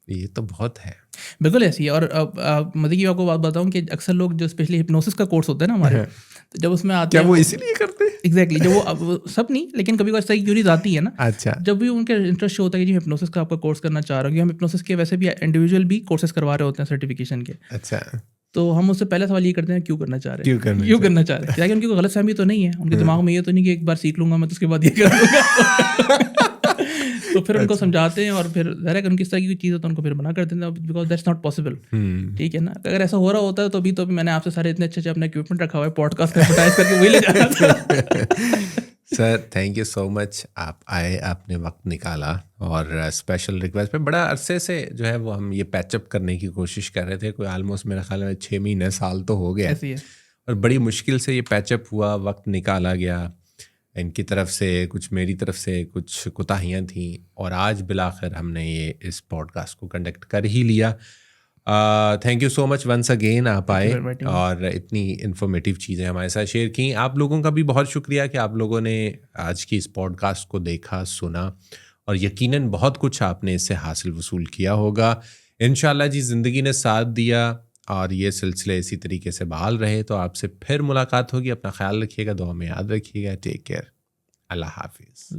ये तो बहुत है। बिल्कुल ऐसी है। और मतलब कि आपको बात बताऊं कि अक्सर लोग जो स्पेशली हिप्नोसिस का कोर्स होता है ना हमारे, तो जब उसमें आते क्या हैं, वो इसीलिए करते हैं? एग्जैक्टली, जब वो सब नहीं, लेकिन कभी कभी क्यूरीज आती है ना। अच्छा, जब भी उनके इंटरेस्ट होता है कि हिप्नोसिस का आपका कोर्स करना चाह रहा हूँ, कि हम हिप्नोसिस के वैसे भी इंडिविजुअल भी कोर्सेज करवा रहे होते हैं सर्टिफिकेशन के। अच्छा, तो हम उससे पहले सवाल ये करते हैं, क्यों करना चाह रहे हैं, क्यों करना चाह रहे हैं? क्या उनकी कोई गलत फहमी तो नहीं है, उनके दिमाग में ये तो नहीं कि एक बार सीख लूंगा मैं तो उसके बाद ये कर लूंगा। तो फिर उनको समझाते हैं, और फिर ज़रा उनकी इस तरह की चीज़ है तो उनको फिर मना कर देते हैं, बिकॉज दैट्स नॉट पॉसिबल। ठीक है ना, अगर ऐसा हो रहा होता है तो भी मैंने आपसे सारे इतने अच्छे अपना इक्विपमेंट रखा हुआ है, पॉडकास्ट का एडवर्टाइज करके वही ले जाना था। Sir thank you so much, आप आए, आपने वक्त निकाला, और स्पेशल रिक्वेस्ट पे बड़ा अरसे से जो है वो हम ये पैचअप करने की कोशिश कर रहे थे, कोई ऑलमोस्ट मेरा ख्याल में 6 महीने साल तो हो गया ऐसी है, और बड़ी मुश्किल से ये पैचअप हुआ, वक्त निकाला गया, इनकी तरफ से कुछ, मेरी तरफ से कुछ कोताहियाँ थीं, और आज बिलाखिर हमने ये इस पॉडकास्ट को कंडक्ट कर ही लिया। Thank you so much once again, आप आए और इतनी इन्फॉर्मेटिव चीज़ें हमारे साथ शेयर की। आप लोगों का भी बहुत शुक्रिया कि आप लोगों ने आज की इस पॉडकास्ट को देखा, सुना, और यकीनन बहुत कुछ आपने इससे हासिल वसूल किया होगा। इंशाल्लाह जी ज़िंदगी ने साथ दिया और ये सिलसिले इसी तरीके से बहाल रहे तो आपसे फिर मुलाकात होगी। अपना ख्याल रखिएगा, दुआ में याद रखिएगा। टेक केयर, अल्लाह हाफिज़।